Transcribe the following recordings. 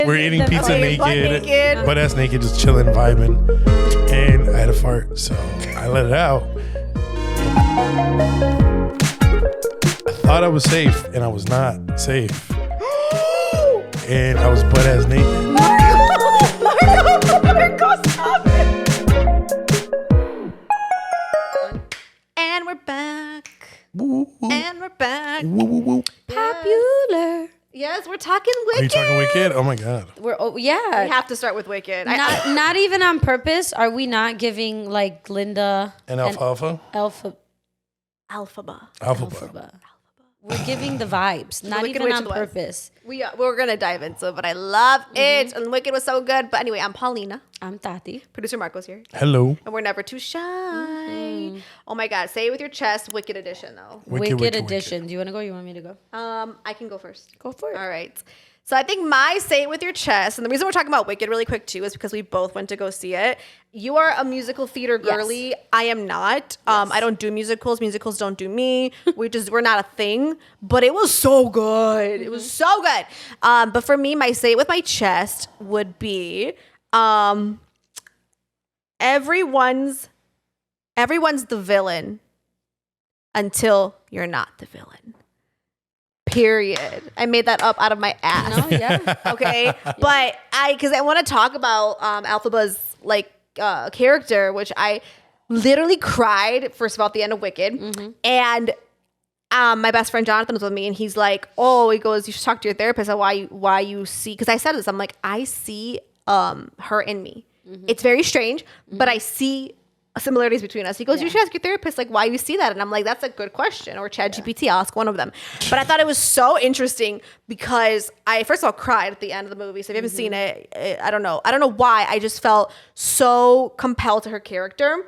We're eating pizza naked, naked. butt ass naked, just chilling, vibing. And I had a fart, so I let it out. I thought I was safe, and I was not safe. And I was butt ass naked. Marco, stop it. And we're back. Woo, woo. And we're back. Woo, woo, woo. Popular. Yes, we're talking Wicked. Are you talking Wicked? Oh my God. Yeah. We have to start with Wicked. Not even on purpose. Are we not giving like Linda And Alfalfa? Alphaba. We're giving the vibes, not Wicked even Witch on of the West. purpose. We're gonna dive into it, but I love it. And Wicked was so good. But anyway, I'm Paulina. I'm Tati. Producer Marco's here. Hello. And we're never too shy. Oh my God. Say it with your chest. Wicked edition though. Wicked edition. Do you want to go? You want me to go? I can go first. Go for it. All right. So I think my say it with your chest, and the reason we're talking about Wicked really quick too is because we both went to go see it. You are a musical theater girly. Yes. I am not. I don't do musicals. Musicals don't do me. We're not a thing. But it was so good. It was so good. But for me, my say it with my chest would be everyone's the villain until you're not the villain. Period. I made that up out of my ass. No, yeah. Okay, but because I want to talk about Alphaba's character, which I literally cried first of all at the end of Wicked, and my best friend Jonathan was with me, and he's like, "Oh," he goes, "You should talk to your therapist about why you see." Because I said this, I'm like, I see her in me. It's very strange, but I see similarities between us. He goes, "You should ask your therapist like why you see that." And I'm like, that's a good question. Or ChatGPT, I'll ask one of them. But I thought it was so interesting because I first of all cried at the end of the movie. So if you haven't seen it, I don't know why. I just felt so compelled to her character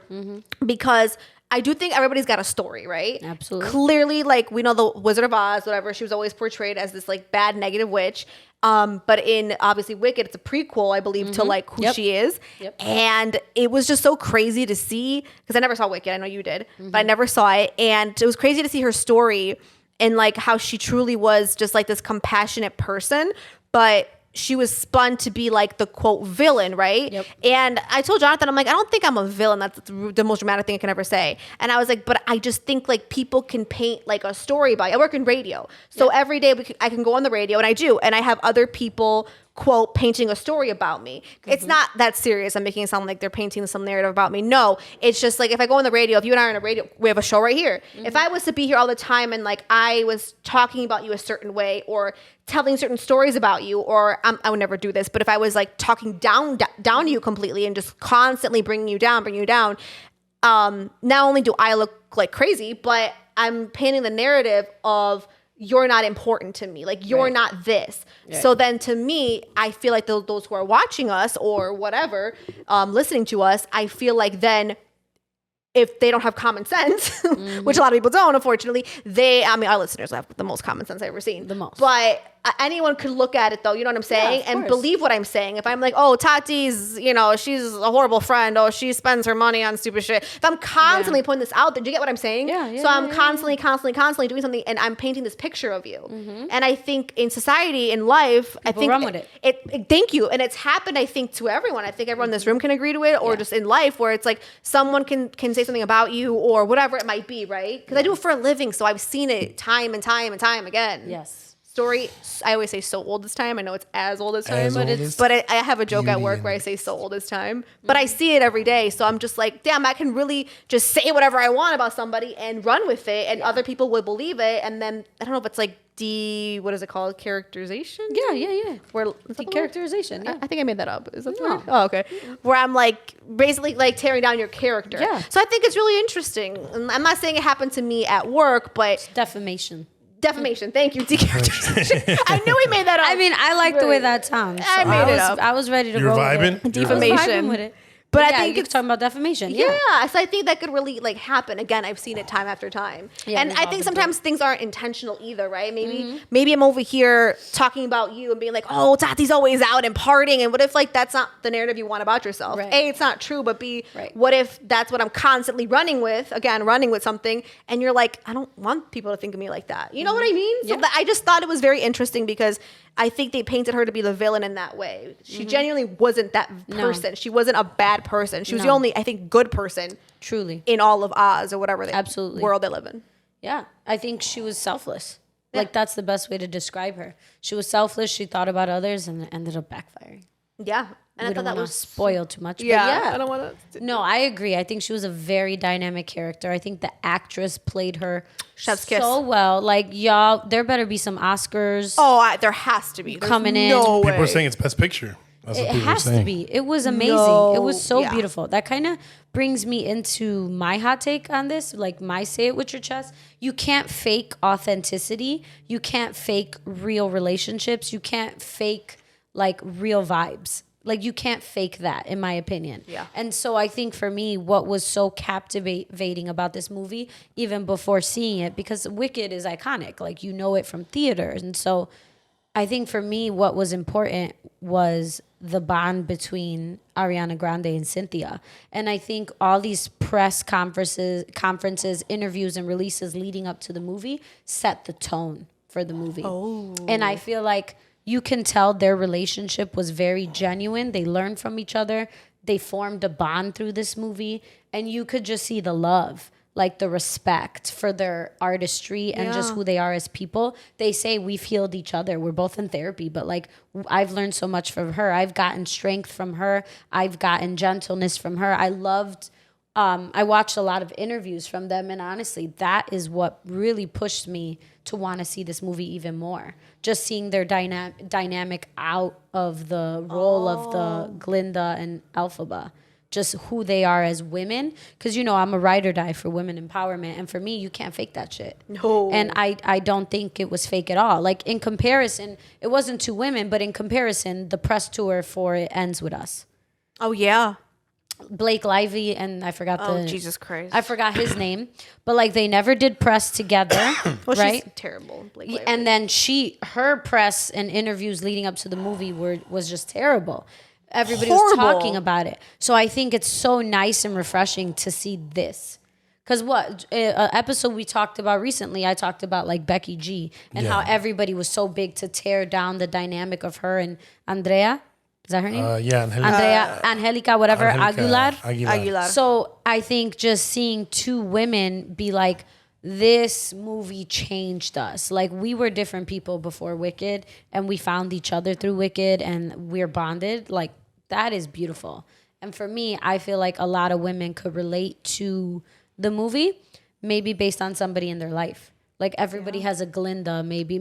because I do think everybody's got a story, right? Absolutely. Clearly, like we know the Wizard of Oz, whatever, she was always portrayed as this like bad, negative witch. But in obviously Wicked, it's a prequel, I believe, to like who she is. Yep. And it was just so crazy to see, because I never saw Wicked. I know you did, but I never saw it. And it was crazy to see her story and like how she truly was just like this compassionate person, but she was spun to be like the quote villain, right? Yep. And I told Jonathan, I'm like, I don't think I'm a villain. That's the most dramatic thing I can ever say. And I was like, but I just think like people can paint like a story about you. I work in radio. So every day I can go on the radio, and I do. And I have other people quote painting a story about me. It's not that serious. I'm making it sound like they're painting some narrative about me. No, it's just like if I go on the radio, if you and I are on a radio, we have a show right here. If I was to be here all the time and like I was talking about you a certain way or telling certain stories about you, or I would never do this, but if I was like talking down to you completely and just constantly bringing you down, not only do I look like crazy, but I'm painting the narrative of you're not important to me. Like you're not this. Right. So then to me, I feel like those who are watching us or whatever, listening to us, I feel like then if they don't have common sense, which a lot of people don't, unfortunately, our listeners have the most common sense I've ever seen. The most. But anyone could look at it though, you know what I'm saying? And believe what I'm saying. If I'm like, oh, Tati's, she's a horrible friend. Oh, she spends her money on stupid shit. If I'm constantly putting this out there, do you get what I'm saying? So I'm constantly doing something and I'm painting this picture of you. And I think in society, in life, I think run with it. Thank you. And it's happened, I think, to everyone. I think everyone in this room can agree to it, or just in life where it's like someone can say something about you or whatever it might be, right? Because I do it for a living. So I've seen it time and time and time again. Yes. Story, I always say so old as time. I know it's as old as time, but I have a joke at work where I say so old as time, but I see it every day. So I'm just like, damn, I can really just say whatever I want about somebody and run with it, and other people would believe it. And then I don't know if it's like what is it called? Characterization? Yeah. Where Characterization. Yeah. I think I made that up. Is that the No. word? Oh, okay. Where I'm like basically like tearing down your character. Yeah. So I think it's really interesting. And I'm not saying it happened to me at work, but Defamation. Thank you. Decharacterization. I knew we made that up. I mean, I like the way that sounds. I made it up. I was ready to You're go vibing? with it. Defamation. I was vibing with it. But yeah, I think you're talking about defamation. Yeah, so I think that could really like happen. Again, I've seen it time after time. Yeah, and I think sometimes things aren't intentional either, right? Maybe I'm over here talking about you and being like, oh, Tati's always out and partying. And what if like that's not the narrative you want about yourself? Right. A, it's not true, but B, Right. what if that's what I'm constantly running with something, and you're like, I don't want people to think of me like that. You know what I mean? So I just thought it was very interesting because I think they painted her to be the villain in that way. She genuinely wasn't that person. She wasn't a bad person. She was the only, I think, good person. Truly. In all of Oz or whatever Absolutely. world they live in. Yeah. I think she was selfless. Like, that's the best way to describe her. She was selfless. She thought about others and ended up backfiring. Yeah. And We I thought don't that wanna was spoil too much. Yeah, But I don't want to. No, I agree. I think she was a very dynamic character. I think the actress played her Chef's so kiss. well. Like, y'all, there better be some Oscars. There has to be. There's Coming in. no way. People are saying it's Best Picture. That's what It people are has to saying. be. It was amazing. No, It was so yeah. beautiful. That kind of brings me into my hot take on this, like my say it with your chest. You can't fake authenticity. You can't fake real relationships. You can't fake like real vibes. Like you can't fake that, in my opinion. Yeah. And so I think for me, what was so captivating about this movie, even before seeing it, because Wicked is iconic. Like you know it from theaters. And so I think for me, what was important was the bond between Ariana Grande and Cynthia. And I think all these press conferences, interviews, and releases leading up to the movie set the tone for the movie. Oh. And I feel like you can tell their relationship was very genuine. They learned from each other. They formed a bond through this movie. And you could just see the love, like the respect for their artistry and just who they are as people. They say we've healed each other. We're both in therapy, but like I've learned so much from her. I've gotten strength from her. I've gotten gentleness from her. I watched a lot of interviews from them, and honestly, that is what really pushed me to want to see this movie even more. Just seeing their dynamic out of the role of the Glinda and Elphaba. Just who they are as women. Because, you know, I'm a ride or die for women empowerment. And for me, you can't fake that shit. No. And I don't think it was fake at all. Like, in comparison, it wasn't two women, but in comparison, the press tour for It Ends With Us. Oh, yeah. Blake Lively and I forgot Jesus Christ. I forgot his name. But, like, they never did press together, Well, right? she's terrible. Blake Lively. And then her press and interviews leading up to the movie was just terrible. Everybody was talking about it. So I think it's so nice and refreshing to see this. Because an episode we talked about recently, I talked about like Becky G and how everybody was so big to tear down the dynamic of her and Andrea. Is that her name? Angelica, whatever, Aguilar. So I think just seeing two women be like, this movie changed us. Like we were different people before Wicked and we found each other through Wicked and we're bonded. Like that is beautiful. And for me, I feel like a lot of women could relate to the movie, maybe based on somebody in their life. Like everybody has a Glinda, maybe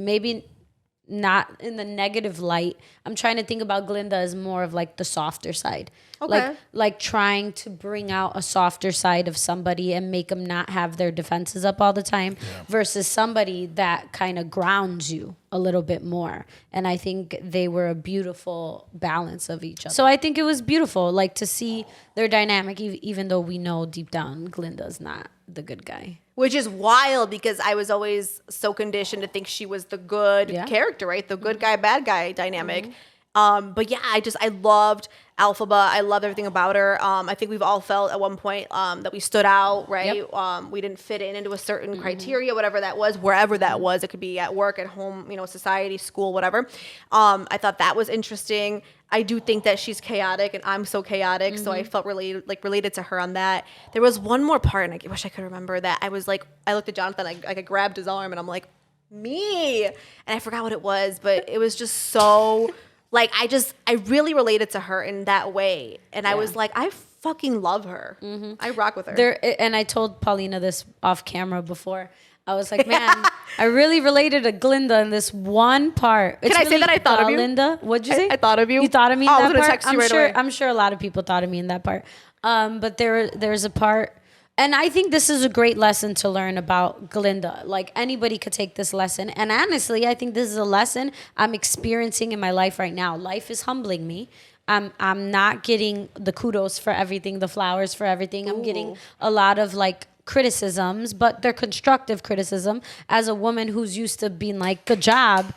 not in the negative light. I'm trying to think about Glinda as more of like the softer side. Okay. Like trying to bring out a softer side of somebody and make them not have their defenses up all the time versus somebody that kind of grounds you a little bit more. And I think they were a beautiful balance of each other. So I think it was beautiful, like to see their dynamic, even though we know deep down Glinda's not the good guy. Which is wild because I was always so conditioned to think she was the good character, right? The good guy, bad guy dynamic. But yeah, I loved Elphaba. I loved everything about her. I think we've all felt at one point that we stood out, right? Yep. We didn't fit into a certain criteria, whatever that was, wherever that was. It could be at work, at home, society, school, whatever. I thought that was interesting. I do think that she's chaotic and I'm so chaotic. So I felt really related to her on that. There was one more part and I wish I could remember that. I was like, I looked at Jonathan, I grabbed his arm and I'm like, me. And I forgot what it was, but it was just so like, I really related to her in that way. And I was like, I fucking love her. I rock with her. And I told Paulina this off camera before. I was like, man, I really related to Glinda in this one part. Can I say that I thought of you? Linda, what'd you say? I thought of you. You thought of me in that part? Text you right away. I'm sure a lot of people thought of me in that part. But there's a part, and I think this is a great lesson to learn about Glinda. Like anybody could take this lesson. And honestly, I think this is a lesson I'm experiencing in my life right now. Life is humbling me. I'm not getting the kudos for everything, the flowers for everything. I'm getting a lot of like criticisms, but they're constructive criticism as a woman who's used to being like, good job,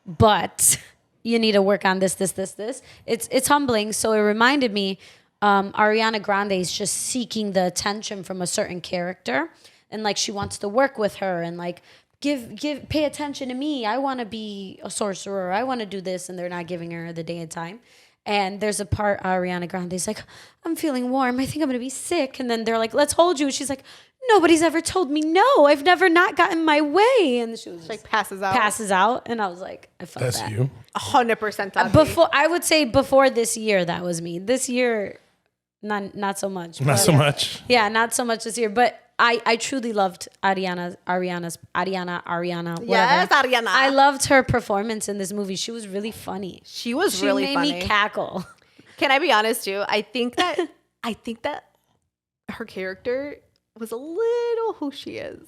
but you need to work on this. It's humbling. So it reminded me, Ariana Grande is just seeking the attention from a certain character and like she wants to work with her and like pay attention to me. I want to be a sorcerer. I want to do this. And they're not giving her the day and time. And there's a part, Ariana Grande's like, I'm feeling warm. I think I'm going to be sick. And then they're like, let's hold you. She's like, nobody's ever told me no. I've never not gotten my way. And she was like passes out. And I was like, I felt That's that. you. 100%. Before, I would say before this year, that was me. This year, not so much. Not so much. Yeah, not so much this year. But I truly loved Ariana, whatever. Yes, Ariana. I loved her performance in this movie. She was really funny. She really funny. Made me cackle. Can I be honest too? I think that her character was a little who she is.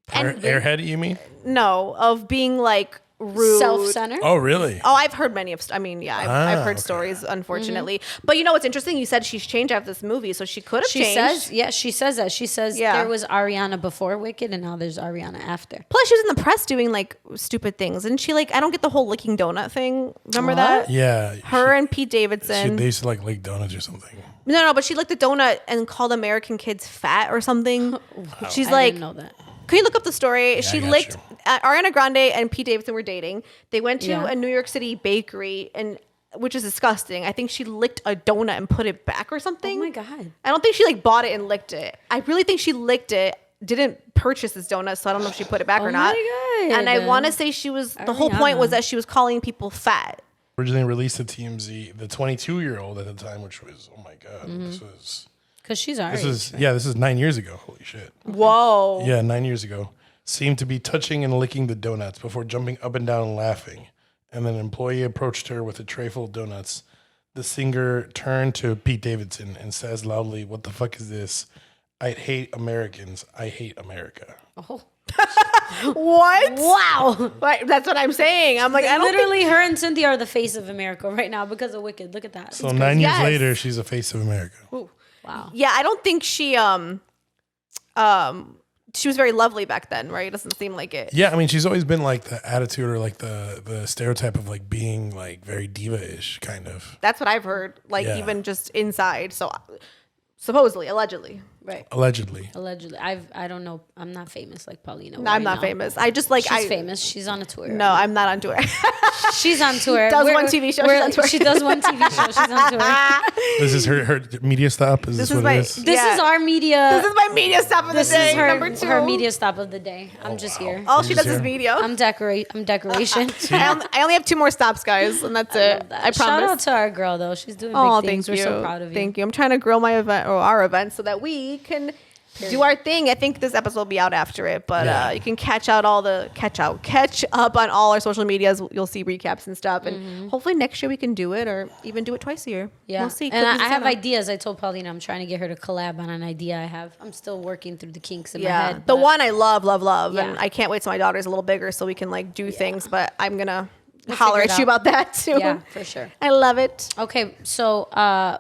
Airhead, you mean? No, of being like rude, self-centered. Oh, really? Oh, I've heard many of. I mean, yeah, I've heard stories, unfortunately. But you know what's interesting? You said she's changed after this movie, so she could have changed. She says that. She says there was Ariana before Wicked, and now there's Ariana after. Plus, she was in the press doing like stupid things, and she like I don't get the whole licking donut thing. Remember that? Yeah. Her and Pete Davidson. They used to like lick donuts or something. No, but she licked a donut and called American kids fat or something. Wow. She's I like, didn't know that. Can you look up the story? Yeah, She I got licked. you. Ariana Grande and Pete Davidson were dating. They went to Yeah. a New York City bakery, and which is disgusting. I think she licked a donut and put it back or something. Oh my God. I don't think she like bought it and licked it. I really think she licked it. Didn't purchase this donut, so I don't know if she put it back or not. my God. And I want to say she was. The whole point was that she was calling people fat. Originally released to TMZ, the 22-year-old at the time, which was, oh my God, this was... Because she's our age. This is 9 years ago. Holy shit. Whoa. Yeah, 9 years ago. Seemed to be touching and licking the donuts before jumping up and down and laughing. And then an employee approached her with a tray full of donuts. The singer turned to Pete Davidson and says loudly, "What the fuck is this? I hate Americans. I hate America." Oh. What? Wow. Right, that's what I'm saying. I'm like, I don't Literally, her and Cynthia are the face of America right now because of Wicked. Look at that. So 9 years Yes. later, she's the face of America. Wow. Yeah, I don't think she she was very lovely back then, right? It doesn't seem like it. Yeah, I mean, she's always been like the attitude or like the stereotype of like being like very diva-ish kind of. That's what I've heard, like Yeah. even just inside. So supposedly, allegedly. Right. Allegedly. I don't know. I'm not famous like Paulina. No, I'm not famous. I just like She's famous. She's on a tour. No, I'm not on tour. She's on tour. Does one TV show, she's on tour. She does one TV show. She's on tour. This is her media stop. Is this what my- it is? This Yeah. is our media. This is my media stop of the This day. is her, Number 2. her media stop of the day. I'm just here. All she Just does is here. media. I'm decoration. I only have 2 more stops, guys, and that's it. Love that. I Shout out promise. to our girl though. She's doing Oh, big things. thank you. We're so proud of you. Thank you. I'm trying to grow my event or our event so that we can do our thing. I think this episode will be out after it, but Yeah. you can catch up on all our social medias. You'll see recaps and stuff, and hopefully next year we can do it or even do it twice a year. Yeah. We'll see. And Cookies I have Santa. ideas. I told Paulina I'm trying to get her to collab on an idea I have. I'm still working through the kinks in my Yeah, head. the but- one I love, and Yeah. I can't wait till my daughter's a little bigger so we can like do things. But I'm gonna We'll holler figure at it you out. about that too. Yeah, for sure. I love it. Okay, so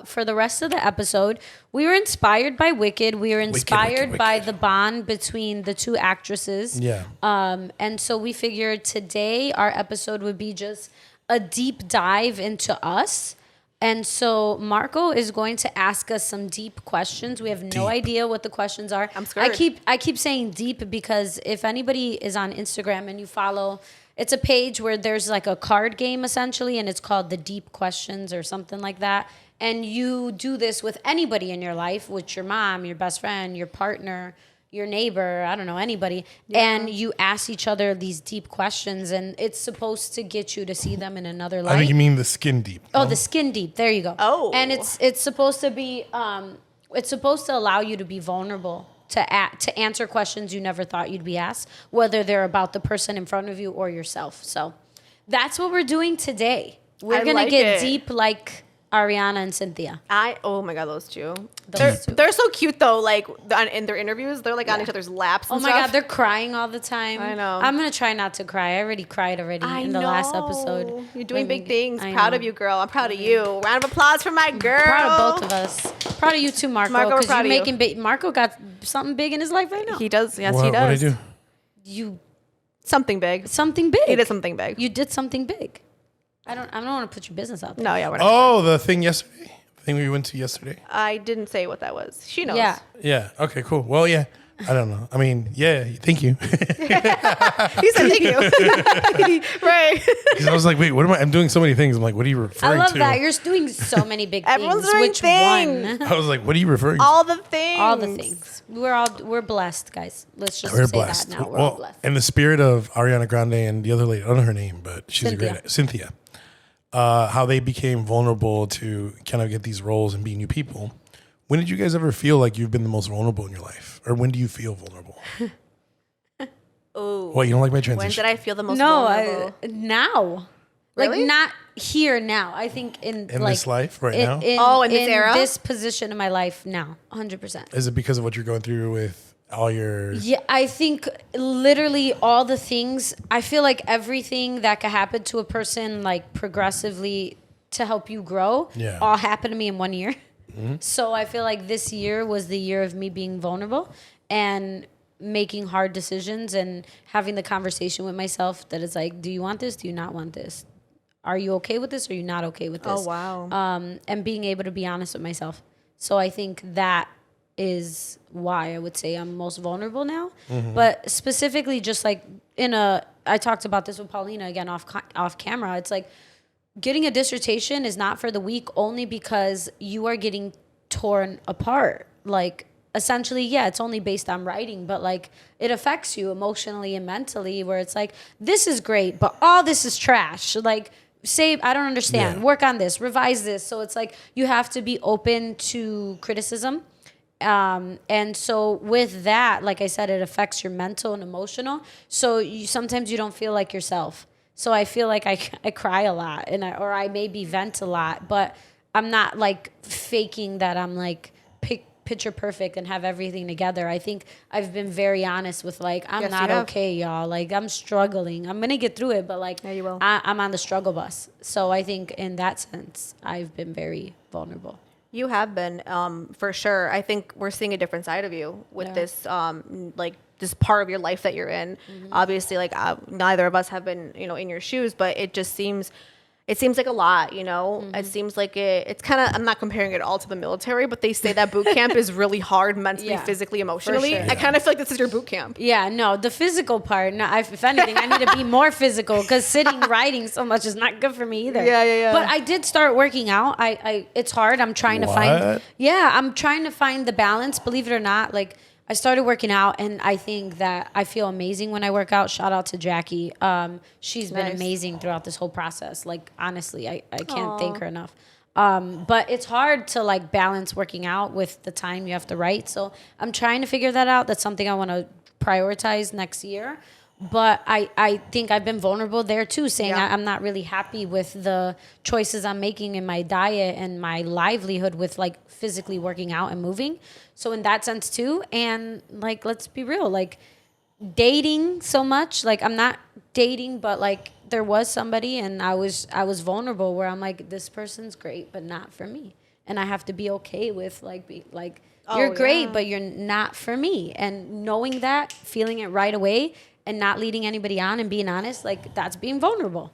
for the rest of the episode, we were inspired by Wicked. We were inspired Wicked. by the bond between the 2 actresses. Yeah. And so we figured today our episode would be just a deep dive into us. And so Marco is going to ask us some deep questions. We have no idea what the questions are. I'm scared. I keep saying deep because if anybody is on Instagram and you follow, it's a page where there's like a card game essentially, and it's called the Deep Questions or something like that. And you do this with anybody in your life, with your mom, your best friend, your partner, your neighbor, I don't know, anybody. Yeah. And you ask each other these deep questions, and it's supposed to get you to see them in another light. I think you mean the skin deep. Oh, no? the skin deep. There you go. Oh. And it's supposed to be it's supposed to allow you to be vulnerable to answer questions you never thought you'd be asked, whether they're about the person in front of you or yourself. So that's what we're doing today. We're gonna like get it. deep like Ariana and Cynthia. Oh my God, those two. Those two. They're so cute though. Like in their interviews, they're like on each other's laps. Oh And my stuff. God, they're crying all the time. I know. I'm gonna try not to cry. I already cried in the last episode. You're doing Maybe- big things. I Proud know. of you, girl. I'm proud of you. Round of applause for my girl. Proud of both of us. Proud of you too, Marco. Marco, we're Because proud you're of you. making big. Marco got something big in his life right now. He does. Yes, What, he does. What'd I do? You Something big. something big. He did something big. You did something big. I don't want to put your business out there. No, yeah, we're not. Oh, the thing yesterday? The thing we went to yesterday? I didn't say what that was. She knows. Yeah. Yeah. Okay, cool. Well, yeah. I don't know. I mean, yeah, thank you. He said thank you. Right. 'Cause I was like, wait, what am I? I'm doing so many things. I'm like, what are you I referring love to? that. You're doing so many big Everyone's things. doing Which things. one? I was like, what are you referring to? All the things. All the things. We're blessed, guys. Let's just We're say blessed. that now. We're all blessed. In the spirit of Ariana Grande and the other lady, I don't know her name, but she's Cynthia. a great Cynthia. How they became vulnerable to kind of get these roles and be new people. When did you guys ever feel like you've been the most vulnerable in your life? Or when do you feel vulnerable? Ooh. What, you don't like my When transition? did I feel the most No, vulnerable? now. Really? Like not here now. I think in In like, this life right now? In this era? this position in my life now, 100%. Is it because of what you're going through with all your... Yeah, I think literally all the things. I feel like everything that could happen to a person, like progressively to help you grow, Yeah. all happened to me in 1 year. So I feel like this year was the year of me being vulnerable and making hard decisions and having the conversation with myself that is like, do you want this? Do you not want this? Are you okay with this? Or are you not okay with this? Oh, wow. And being able to be honest with myself. So I think that is why I would say I'm most vulnerable now. But specifically, just like I talked about this with Paulina again off camera. It's like getting a dissertation is not for the weak only because you are getting torn apart. Like essentially, yeah, it's only based on writing, but like it affects you emotionally and mentally where it's like, this is great, but all this is trash. Like, say, I don't understand, work on this, revise this. So it's like, you have to be open to criticism. And so with that, like I said, it affects your mental and emotional. So sometimes you don't feel like yourself. So I feel like I cry a lot or I maybe vent a lot, but I'm not like faking that I'm like picture perfect and have everything together. I think I've been very honest with like, I'm Yes, not you have. okay, y'all. Like I'm struggling. I'm going to get through it, but like Yeah, you will. I'm on the struggle bus. So I think in that sense, I've been very vulnerable. You have been, for sure. I think we're seeing a different side of you with this, like this part of your life that you're in. Obviously, like neither of us have been, in your shoes, but it just seems like a lot, It seems like it's kind of, I'm not comparing it all to the military, but they say that boot camp is really hard mentally, Yeah, physically, emotionally. sure. I kind of feel like this is your boot camp. Yeah, no, the physical part. No, if anything, I need to be more physical because sitting writing so much is not good for me either. Yeah. But I did start working out. It's hard. I'm trying to find. What? Yeah, I'm trying to find the balance. Believe it or not, like I started working out, and I think that I feel amazing when I work out. Shout out to Jackie. She's been Nice. amazing throughout this whole process. Like honestly, I can't thank her enough. But it's hard to like balance working out with the time you have to write. So I'm trying to figure that out. That's something I want to prioritize next year. But I think I've been vulnerable there too, saying I'm not really happy with the choices I'm making in my diet and my livelihood with like physically working out and moving. So in that sense too. And like, let's be real, like dating so much, like I'm not dating, but like there was somebody and I was vulnerable where I'm like, this person's great, but not for me. And I have to be okay with you're great, but you're not for me. And knowing that, feeling it right away and not leading anybody on and being honest, like that's being vulnerable.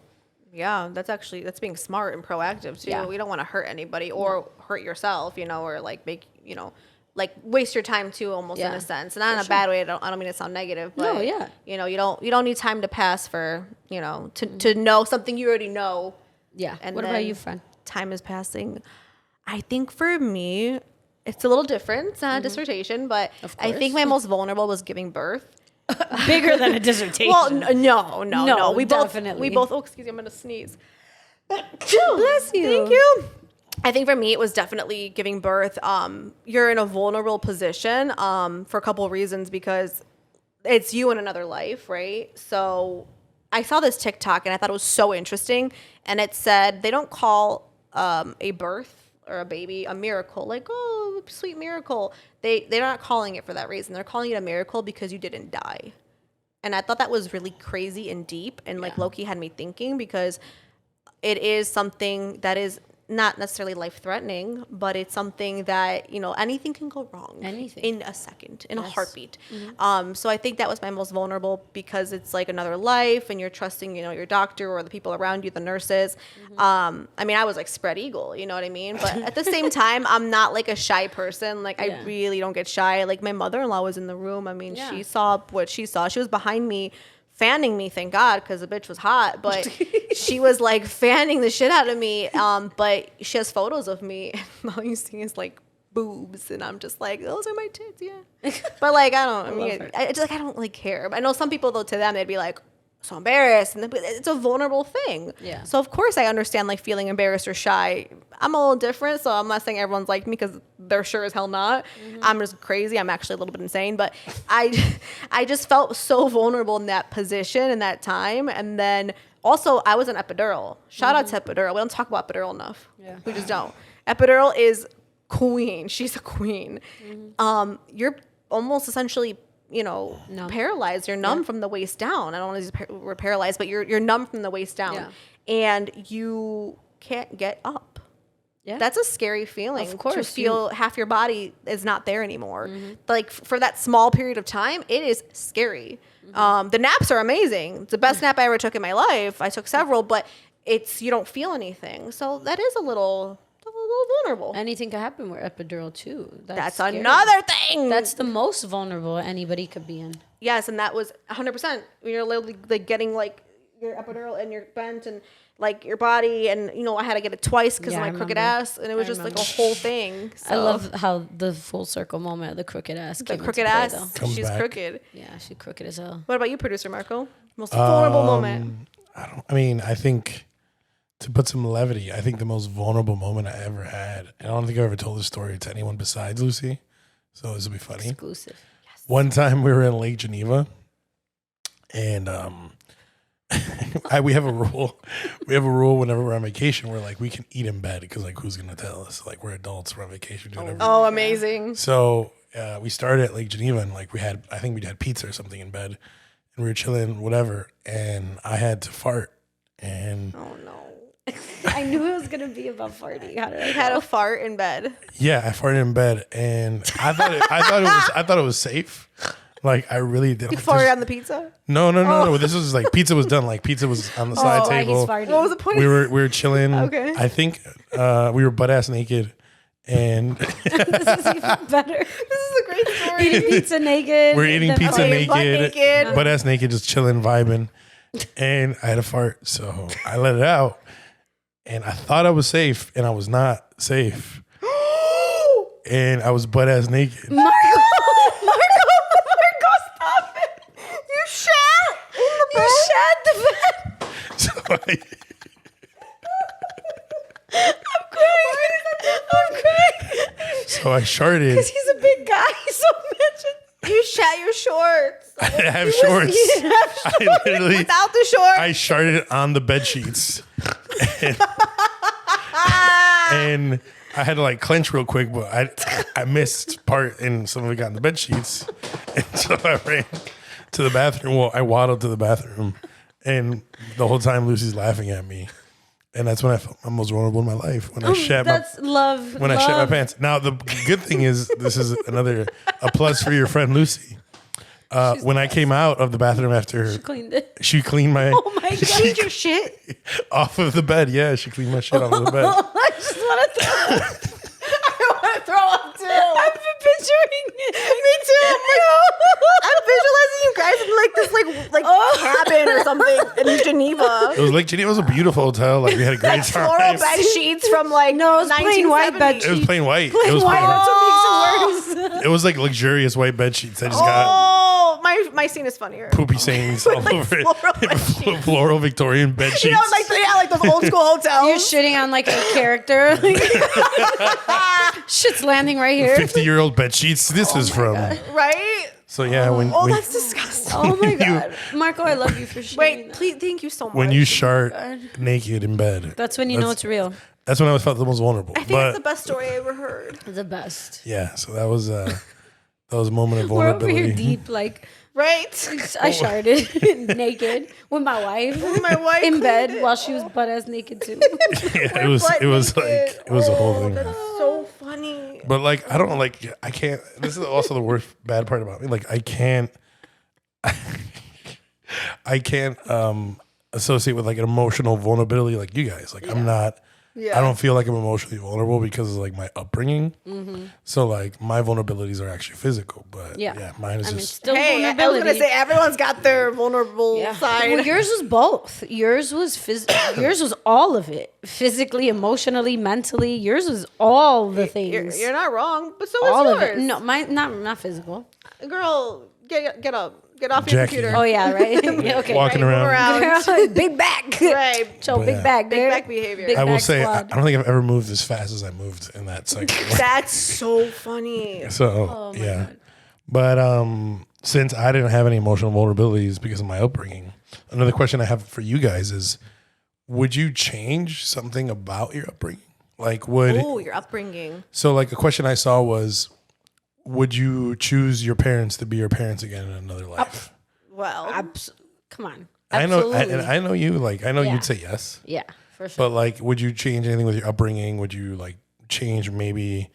Yeah, that's being smart and proactive too. Yeah. We don't want to hurt anybody or hurt yourself, or like make, like waste your time too, almost in Yeah, a sense. Not in a bad way. I don't mean to sound negative, but No, yeah. you don't need time to pass for, to know something you already know. Yeah. And What then about you, friend? Time is passing. I think for me, it's a little different. It's not a dissertation, but Of I think course. my most vulnerable was giving birth. Bigger than a dissertation. Well, no. No, We definitely. both. Oh, excuse me, I'm gonna sneeze. Bless you. Thank you. I think for me, it was definitely giving birth. You're in a vulnerable position for a couple of reasons because it's you in another life, right? So I saw this TikTok and I thought it was so interesting. And it said they don't call a birth or a baby a miracle, like, oh, sweet miracle. They're not calling it for that reason. They're calling it a miracle because you didn't die. And I thought that was really crazy and deep and like low-key had me thinking because it is something that is not necessarily life-threatening, but it's something that, anything can go wrong. Anything. In a second, in a heartbeat. Mm-hmm. So I think that was my most vulnerable because it's like another life and you're trusting, your doctor or the people around you, the nurses. I mean, I was like spread eagle, you know what I mean? But at the same time, I'm not like a shy person. Like I really don't get shy. Like my mother-in-law was in the room. I mean, she saw what she saw. She was behind me fanning me, thank God, because the bitch was hot. But she was like fanning the shit out of me. But she has photos of me, and all you see is like boobs, and I'm just like, those are my tits, yeah. But like, I don't like care. But I know some people though, to them they'd be like so embarrassed, and it's a vulnerable thing. Yeah. So of course I understand like feeling embarrassed or shy. I'm a little different, so I'm not saying everyone's like me because they're sure as hell not. I'm just crazy. I'm actually a little bit insane, but I just felt so vulnerable in that position in that time. And then also I was an epidural. Shout out to epidural. We don't talk about epidural enough. Yeah. We just don't. Epidural is queen. She's a queen. You're almost essentially numb. Paralyzed. You're numb from the waist down. I don't want to use we're paralyzed, but you're numb from the waist down, and you can't get up. Yeah, that's a scary feeling. Of course, to feel half your body is not there anymore. Like for that small period of time, it is scary. The naps are amazing. It's the best nap I ever took in my life. I took several, but you don't feel anything. So that is a little vulnerable. Anything could happen with epidural too. That's another thing. That's the most vulnerable anybody could be in. Yes, and that was 100%. You're literally like getting like your epidural and you're bent and like your body, and I had to get it twice because of my crooked ass, and it was just like a whole thing. So. I love how the full circle moment of the crooked ass. The crooked ass. She's back. Crooked. Yeah, she's crooked as hell. What about you, producer Marco? Most vulnerable moment. I think. To put some levity, I think the most vulnerable moment I ever had, and I don't think I ever told this story to anyone besides Lucy, so this will be funny. Exclusive. Yes. One time we were in Lake Geneva, and we have a rule. We have a rule whenever we're on vacation, we're like, we can eat in bed because like who's gonna tell us? Like we're adults, we're on vacation, doing everything. Oh, amazing! So we started at Lake Geneva, and like I think we had pizza or something in bed, and we were chilling, whatever, and I had to fart, and oh no. I knew it was gonna be about farting. How did I had a fart in bed? Yeah, I farted in bed, and I thought it was safe. Like I really did. You farted on the pizza? No. This was like pizza was done. Like pizza was on the side table. What was the point? We were chilling. Okay. I think we were butt ass naked, and this is even better. This is a great story. Eating pizza naked. We're eating pizza naked, butt ass naked, just chilling, vibing, and I had a fart, so I let it out. And I thought I was safe, and I was not safe. And I was butt ass naked. Marco, stop it! You shat in the bed. So I'm crying. So I sharted. Because he's a big guy, so imagine. You shat your shorts. I didn't have shorts. You didn't have shorts. I literally, without the shorts. I sharted on the bed sheets. And I had to like clench real quick, but I missed part, and some of it got in the bed sheets. And so I ran to the bathroom. Well, I waddled to the bathroom, and the whole time Lucy's laughing at me. And that's when I felt my most vulnerable in my life. When I shat I shat my pants. Now the good thing is, this is a plus for your friend Lucy. When I came out of the bathroom after she cleaned it. She cleaned my. Oh my God! She cleaned your shit off of the bed. Yeah, she cleaned my shit off of the bed. I just want to throw up. I want to throw up too. I've been picturing it. Me too. I'm visualizing you guys in like this cabin or something in Geneva. It was Lake Geneva. It was a beautiful hotel. Like we had a great time. Floral bed sheets from like no, it was plain white bed sheets. It was plain white. Plain it was white. plain white. That's what makes it worse. It was like luxurious white bed sheets. I just got my scene is funnier. poopy stains all like over it. Floral Victorian bed sheets. You know, like those old school hotels. You're shitting on like a character. Shit's landing right here. 50-year-old bed sheets. This is from right. So yeah, that's disgusting. Oh my God, Marco, I love you for sharing. Wait, please, thank you so much. When you shart naked in bed, that's when you know it's real. That's when I felt the most vulnerable. I think that's the best story I ever heard. The best. Yeah, so that was a moment of vulnerability. We're over here deep, like Right? I sharded naked with my wife. In bed while she was butt ass naked too. Yeah, it was a whole thing. That's so funny. But like, I don't like, I can't. This is also the worst bad part about me. Like, I can't associate with like an emotional vulnerability like you guys. Like, I'm not. Yeah. I don't feel like I'm emotionally vulnerable because of like my upbringing. So like my vulnerabilities are actually physical, but yeah, mine is just. Still Hey, I was vulnerability. gonna say everyone's got their vulnerable side. Well, yours was both. Yours was yours was all of it. Physically, emotionally, mentally. Yours was all the things. You're not wrong, but so all is of yours. it. No, mine not physical. Girl, get up. Get off Jackie. your computer. Oh yeah, right. Yeah, okay. Walking Move around. Big back. Right. So But big yeah. back. Big back behavior. Big I will back say, I squad. don't think I've ever moved as fast as I moved in that segment. That's so funny. So yeah, but since I didn't have any emotional vulnerabilities because of my upbringing, another question I have for you guys is: would you change something about your upbringing? Like, Oh, your upbringing. so like a question I saw was, would you choose your parents to be your parents again in another life? Well, Come on. I know, Absolutely. I know you. Like, I know Yeah. you'd say yes. Yeah, for sure. But like, would you change anything with your upbringing? Would you like change maybe,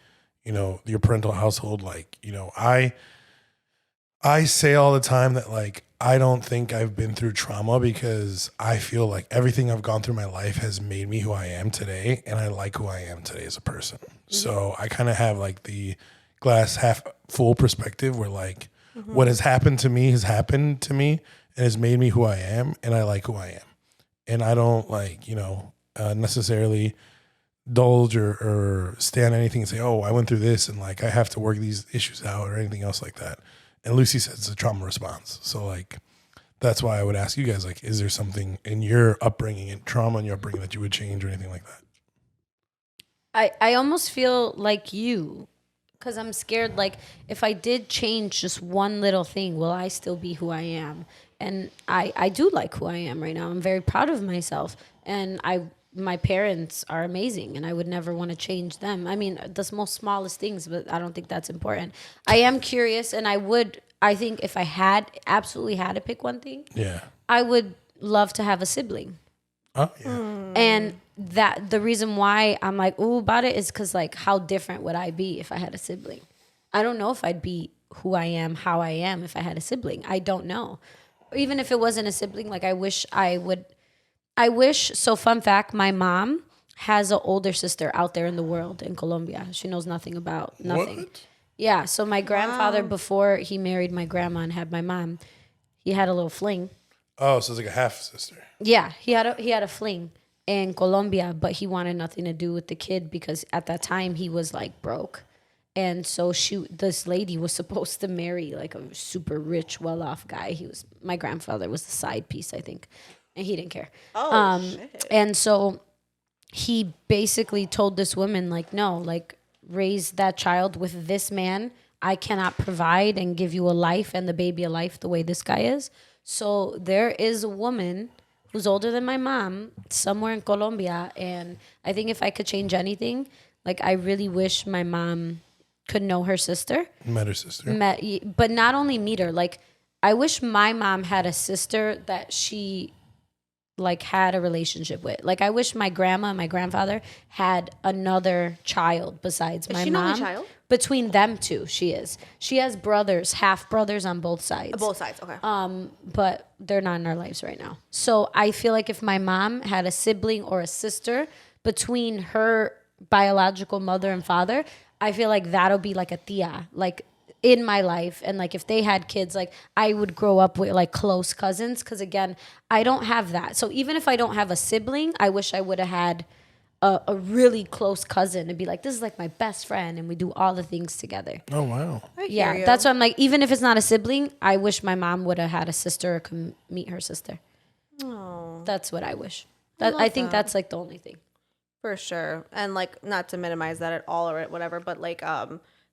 your parental household? Like, I say all the time that like, I don't think I've been through trauma because I feel like everything I've gone through my life has made me who I am today. And I like who I am today as a person. So I kind of have like the glass half full perspective where like what has happened to me and has made me who I am. And I like who I am. And I don't like, necessarily indulge or stand anything and say, oh, I went through this and like I have to work these issues out or anything else like that. And Lucy says it's a trauma response. So like that's why I would ask you guys, like, is there something in your upbringing and trauma in your upbringing that you would change or anything like that? I almost feel like you, because I'm scared, like, if I did change just one little thing, will I still be who I am? And I do like who I am right now. I'm very proud of myself. And my parents are amazing, and I would never want to change them. I mean, the most smallest things, but I don't think that's important. I am curious, and I think if I absolutely had to pick one thing, Yeah. I would love to have a sibling. Oh, yeah. And that the reason why I'm like, ooh, about it is because, like, how different would I be if I had a sibling? I don't know if I'd be who I am, how I am if I had a sibling. I don't know. Even if it wasn't a sibling, like, I wish, so fun fact, my mom has an older sister out there in the world in Colombia. She knows nothing about nothing. What? Yeah, so my grandfather, before he married my grandma and had my mom, he had a little fling. Oh, so it's like a half sister. Yeah, he had a fling in Colombia, but he wanted nothing to do with the kid because at that time he was like broke. And so this lady was supposed to marry like a super rich, well-off guy. My grandfather was the side piece, I think, and he didn't care. Shit. And so he basically told this woman, like, no, like, raise that child with this man. I cannot provide and give you a life and the baby a life the way this guy is. So there is a woman who's older than my mom somewhere in Colombia. And I think if I could change anything, like, I really wish my mom could know her sister. Met her sister. But not only meet her, like, I wish my mom had a sister that she like had a relationship with. Like, I wish my grandma and my grandfather had another child besides my she an mom. only child? Between them two, she is. She has brothers, half brothers on both sides. Both sides, okay. But they're not in our lives right now. So I feel like if my mom had a sibling or a sister between her biological mother and father, I feel like that'll be like a tia, like, in my life. And like, if they had kids, like, I would grow up with like close cousins. Cause again, I don't have that. So even if I don't have a sibling, I wish I would have had a really close cousin and be like, this is like my best friend. And we do all the things together. Oh, wow. Yeah. That's why I'm like, even if it's not a sibling, I wish my mom would have had a sister or could meet her sister. Oh, That's what I wish. love I think that. that's like the only thing. for sure. And like, not to minimize that at all or whatever, but like,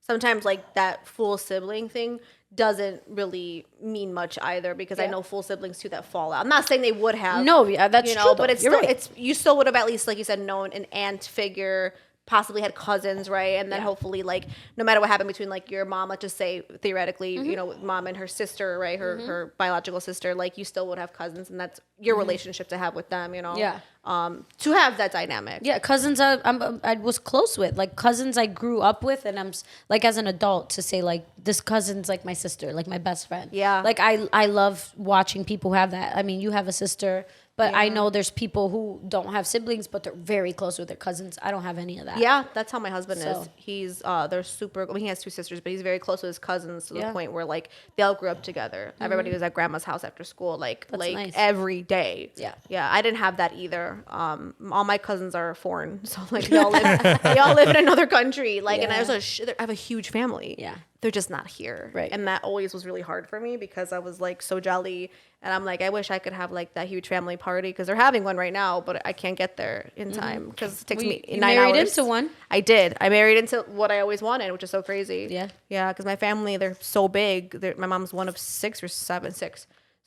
sometimes like that full sibling thing doesn't really mean much either, because I know full siblings too that fall out. I'm not saying they would have. No, yeah, that's you know, true, but though. it's You're still right. it's you still would have at least, like you said, known an aunt figure possibly had cousins, right? And then hopefully, like, no matter what happened between, like, your mom, let's just say, theoretically, you know, mom and her sister, right? Her biological sister, like, you still would have cousins, and that's your relationship to have with them, you know? Yeah. To have that dynamic. Yeah, cousins I was close with. Like, cousins I grew up with, and like, as an adult, to say, like, this cousin's like my sister, like my best friend. Yeah. Like, I love watching people who have that. I mean, you have a sister, but I know there's people who don't have siblings, but they're very close with their cousins. I don't have any of that. Yeah, that's how my husband So. is. He's they're super. I mean, he has 2 sisters, but he's very close with his cousins to the point where, like, they all grew up together. Everybody was at grandma's house after school, like nice. every day. Yeah. yeah. I didn't have that either. All my cousins are foreign, so like they all live in another country. Like, and I have a huge family. Yeah. They're just not here. Right. And that always was really hard for me because I was like so jolly. And I'm like, I wish I could have like that huge family party because they're having one right now, but I can't get there in time because it takes me 9 hours. Married into one. I did. I married into what I always wanted, which is so crazy. Yeah. Yeah, because my family, they're so big. My mom's one of 6 or 7.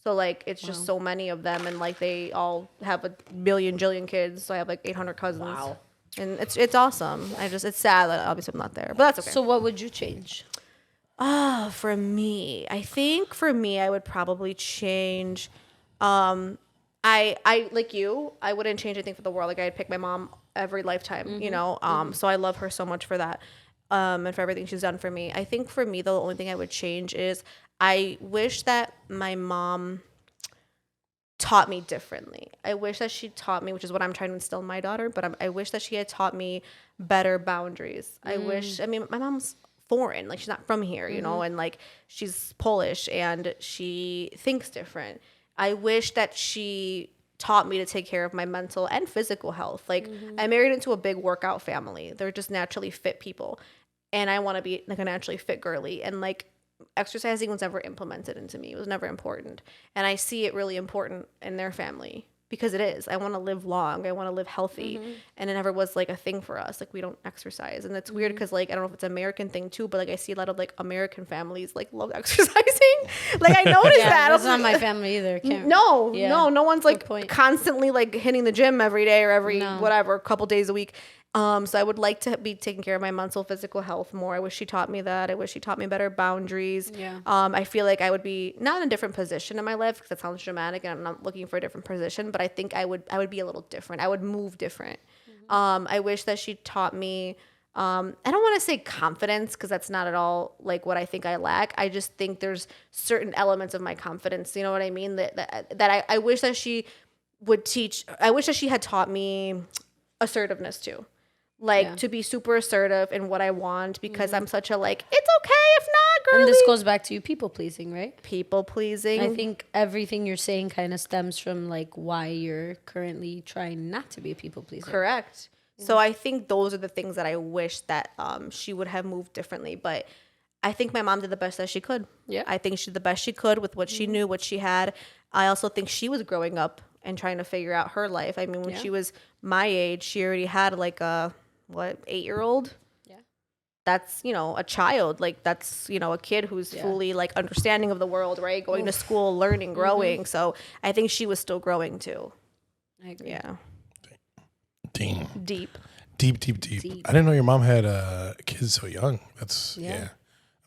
So like it's just so many of them, and like they all have a jillion kids. So I have like 800 cousins. Wow. And it's awesome. It's sad that obviously I'm not there, but that's okay. So what would you change? For me, I think for me, I would probably change. I like you. I wouldn't change anything for the world. Like I'd pick my mom every lifetime, you know. So I love her so much for that, and for everything she's done for me. I think for me, the only thing I would change is I wish that my mom taught me differently. I wish that she taught me, which is what I'm trying to instill in my daughter. But I wish that she had taught me better boundaries. I mean, my mom's foreign, like she's not from here, you know, and like she's Polish and she thinks different. I wish that she taught me to take care of my mental and physical health. Like I married into a big workout family. They're just naturally fit people, and I want to be like a naturally fit girly, and like exercising was never implemented into me. It was never important, and I see it really important in their family. Because it is. I want to live long. I want to live healthy. And it never was like a thing for us. Like we don't exercise. And it's weird because like, I don't know if it's an American thing too, but like I see a lot of like American families like love exercising. Like I noticed that. That's not my family either. No one's like point. constantly like hitting the gym every day or every whatever, a couple days a week. So I would like to be taking care of my mental, physical health more. I wish she taught me that. I wish she taught me better boundaries. Yeah. I feel like I would be not in a different position in my life because that sounds dramatic and I'm not looking for a different position, but I think I would be a little different. I would move different. I wish that she taught me, I don't want to say confidence because that's not at all like what I think I lack. I just think there's certain elements of my confidence, you know what I mean? That I wish that she would teach. I wish that she had taught me assertiveness too. Like to be super assertive in what I want because I'm such a like, it's okay if not, girly. And this goes back to you people pleasing, right? People pleasing. I think everything you're saying kind of stems from like why you're currently trying not to be a people pleaser. Correct. So I think those are the things that I wish that she would have moved differently. But I think my mom did the best that she could. Yeah. I think she did the best she could with what she knew, what she had. I also think she was growing up and trying to figure out her life. I mean, when she was my age, she already had like a 8-year-old? Yeah. That's, you know, a child. Like that's, you know, a kid who's fully like understanding of the world, right? Going to school, learning, growing. So I think she was still growing too. I agree. Yeah. Dang. Deep. Deep. I didn't know your mom had kids so young. That's I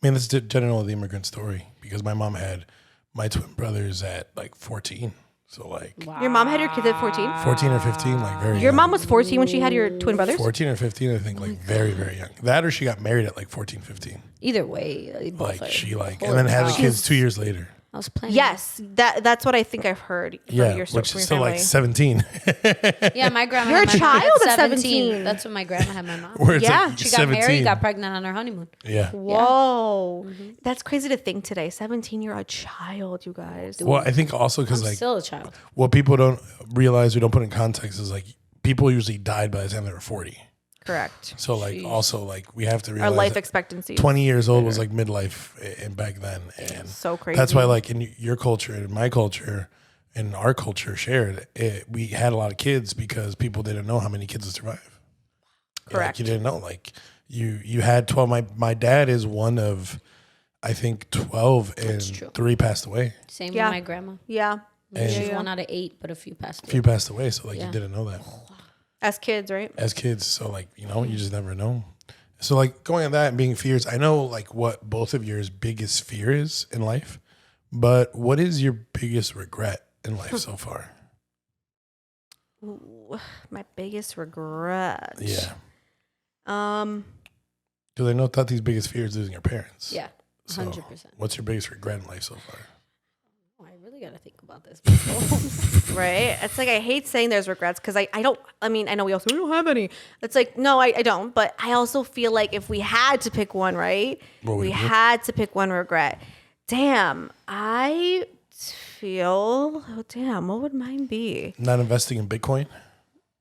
mean, that's generally the immigrant story because my mom had my twin brothers at like 14. So like Your mom had your kids at 14? 14 or 15, like very Your young. mom was 14 when she had your twin brothers? 14 or 15, I think, like very, very young. That or she got married at like 14, 15. Either way, both Like are she like, full and then of had the child. kids 2 years later. I was playing. Yes, that's what I think I've heard. From Yeah, your which from is your still like family. 17. Yeah, my grandma. You're had a my mom child at at 17. That's when my grandma had my mom. Where it's Yeah. like She got 17. married, got pregnant on her honeymoon. Yeah. Whoa. That's crazy to think today. 17, you're a child, you guys. Well, I think also because I'm like still a child. what people don't realize, we don't put in context, is like people usually died by the time they were 40. Correct. So like also like we have to realize Our life that expectancy. 20 years old was like midlife and back then, and So crazy. that's why like in your culture and my culture and our culture shared, we had a lot of kids because people didn't know how many kids would survive. Correct. Like you didn't know, like you had 12. My dad is one of I think 12 and 3 passed away. Same Yeah. with my grandma. Yeah. She's 1 out of 8, but a few passed away. A few passed away, so like you didn't know that. As kids, right? As kids. So like, you know, you just never know. So like going on that and being fears, I know like what both of yours biggest fear is in life, but what is your biggest regret in life so far? Ooh, my biggest regret. Yeah. Um, Because I know Tati's biggest fear is losing her parents. Yeah, So 100%. what's your biggest regret in life so far? Oh, I really got to think about this before. right? It's like I hate saying there's regrets because I don't. I mean, I know we don't have any. It's like no, I don't. But I also feel like if we had to pick one, right? What would We it be? had to pick one regret. Damn, I feel. Oh, damn, what would mine be? Not investing in Bitcoin?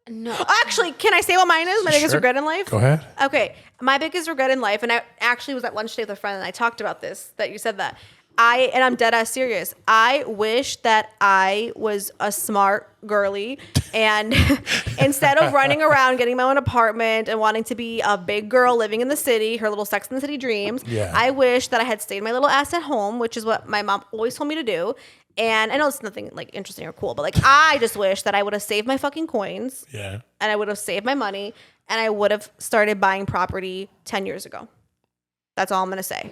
No. Actually, can I say what mine is? My biggest Sure. regret in life? Go ahead. Okay, my biggest regret in life, and I actually was at lunch today with a friend, and I talked about this. That you said that. I'm dead ass serious. I wish that I was a smart girly, and instead of running around getting my own apartment and wanting to be a big girl living in the city, her little Sex and the City dreams, Yeah. I wish that I had stayed my little ass at home, which is what my mom always told me to do. And I know it's nothing like interesting or cool, but like I just wish that I would have saved my fucking coins Yeah. and I would have saved my money and I would have started buying property 10 years ago. That's all I'm going to say.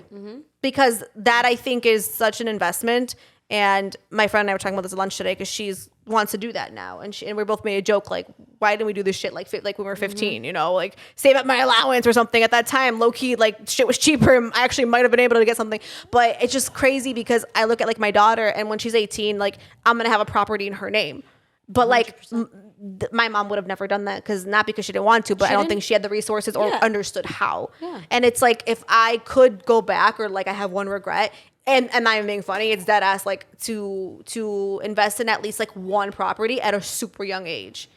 Because that I think is such an investment. And my friend and I were talking about this at lunch today because she wants to do that now. And we both made a joke like, why didn't we do this shit like when we were 15, you know, like save up my allowance or something at that time. Low key, like shit was cheaper. And I actually might have been able to get something. But it's just crazy because I look at like my daughter and when she's 18, like I'm going to have a property in her name. But like my mom would have never done that not because she didn't want to, but I don't think she had the resources or understood how. Yeah. And it's like if I could go back or like I have one regret and not even being funny, it's dead ass like to invest in at least like one property at a super young age.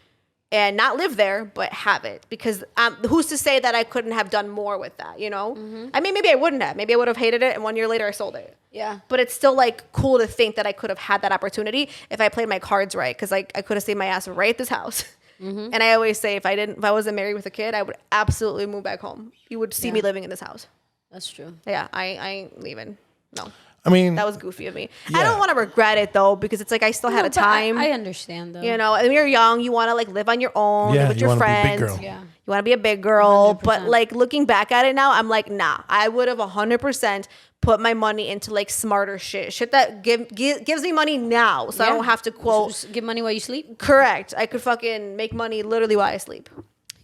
And not live there, but have it. Because who's to say that I couldn't have done more with that, you know? I mean, maybe I wouldn't have. Maybe I would have hated it, and 1 year later I sold it. Yeah. But it's still, like, cool to think that I could have had that opportunity if I played my cards right. Because I could have saved my ass right at this house. And I always say if I wasn't married with a kid, I would absolutely move back home. You would see me living in this house. That's true. Yeah, I ain't leaving. No. I mean, That was goofy of me. Yeah. I don't want to regret it, though, because it's like I still had a No, but I- time. I understand, though. You know, and when you're young, you want to like live on your own Yeah, with you your wanna be a big friends. girl. Yeah. You want to be a big girl. 100%. But like looking back at it now, I'm like, nah, I would have 100% put my money into like smarter shit that gives me money now. So I Yeah. don't have to quote. Just give money while you sleep. Correct. I could fucking make money literally while I sleep.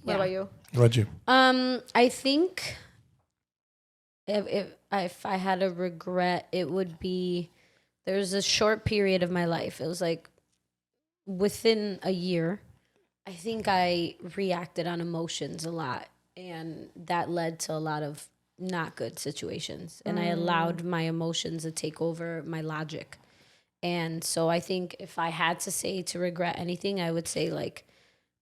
What Yeah. about you? what about you? I think if I had a regret, it would be there was a short period of my life. It was like within a year. I think I reacted on emotions a lot, and that led to a lot of not good situations. And I allowed my emotions to take over my logic. And so I think if I had to say to regret anything, I would say like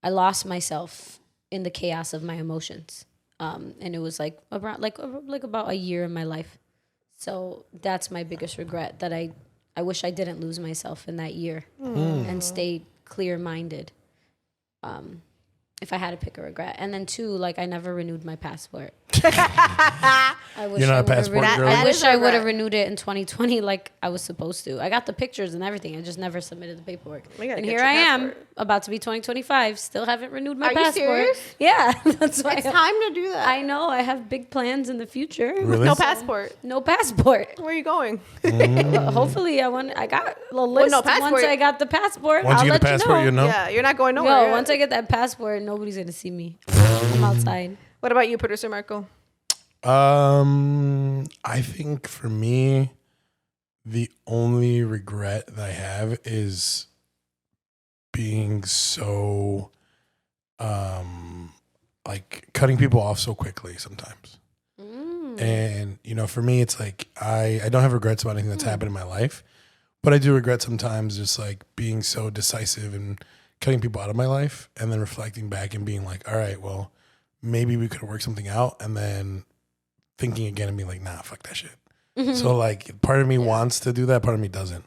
I lost myself in the chaos of my emotions. And it was like around like about a year in my life. So that's my biggest regret, that I wish I didn't lose myself in that year and stayed clear-minded. If I had to pick a regret. And then two, like I never renewed my passport. I wish You're not a I would've passport renewed- girl? I That wish is a I would regret. have renewed it in 2020 like I was supposed to. I got the pictures and everything. I just never submitted the paperwork. We gotta And get here your I am, passport. about to be 2025, still haven't renewed my Are you passport. serious? Yeah, that's why It's time to do that. I know I have big plans in the future. Really? No passport. No passport. Where are you going? Well, hopefully, I got a list. no passport. Once I got the passport, Once I'll you get let the passport, you you know. know. Yeah, you're not going nowhere. No, once I get that passport, nobody's gonna see me. I'm outside. What about you, producer Marco? I think for me, the only regret that I have is being so, like cutting people off so quickly sometimes. And, you know, for me, it's like, I don't have regrets about anything that's happened in my life, but I do regret sometimes just like being so decisive and cutting people out of my life and then reflecting back and being like, all right, well, maybe we could have worked something out, and then thinking again and being like, nah, fuck that shit. So like part of me wants to do that, part of me doesn't.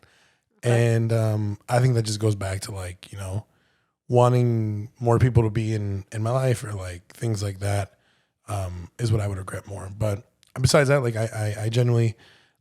And I think that just goes back to like, you know, wanting more people to be in my life or like things like that is what I would regret more. But besides that, like I genuinely,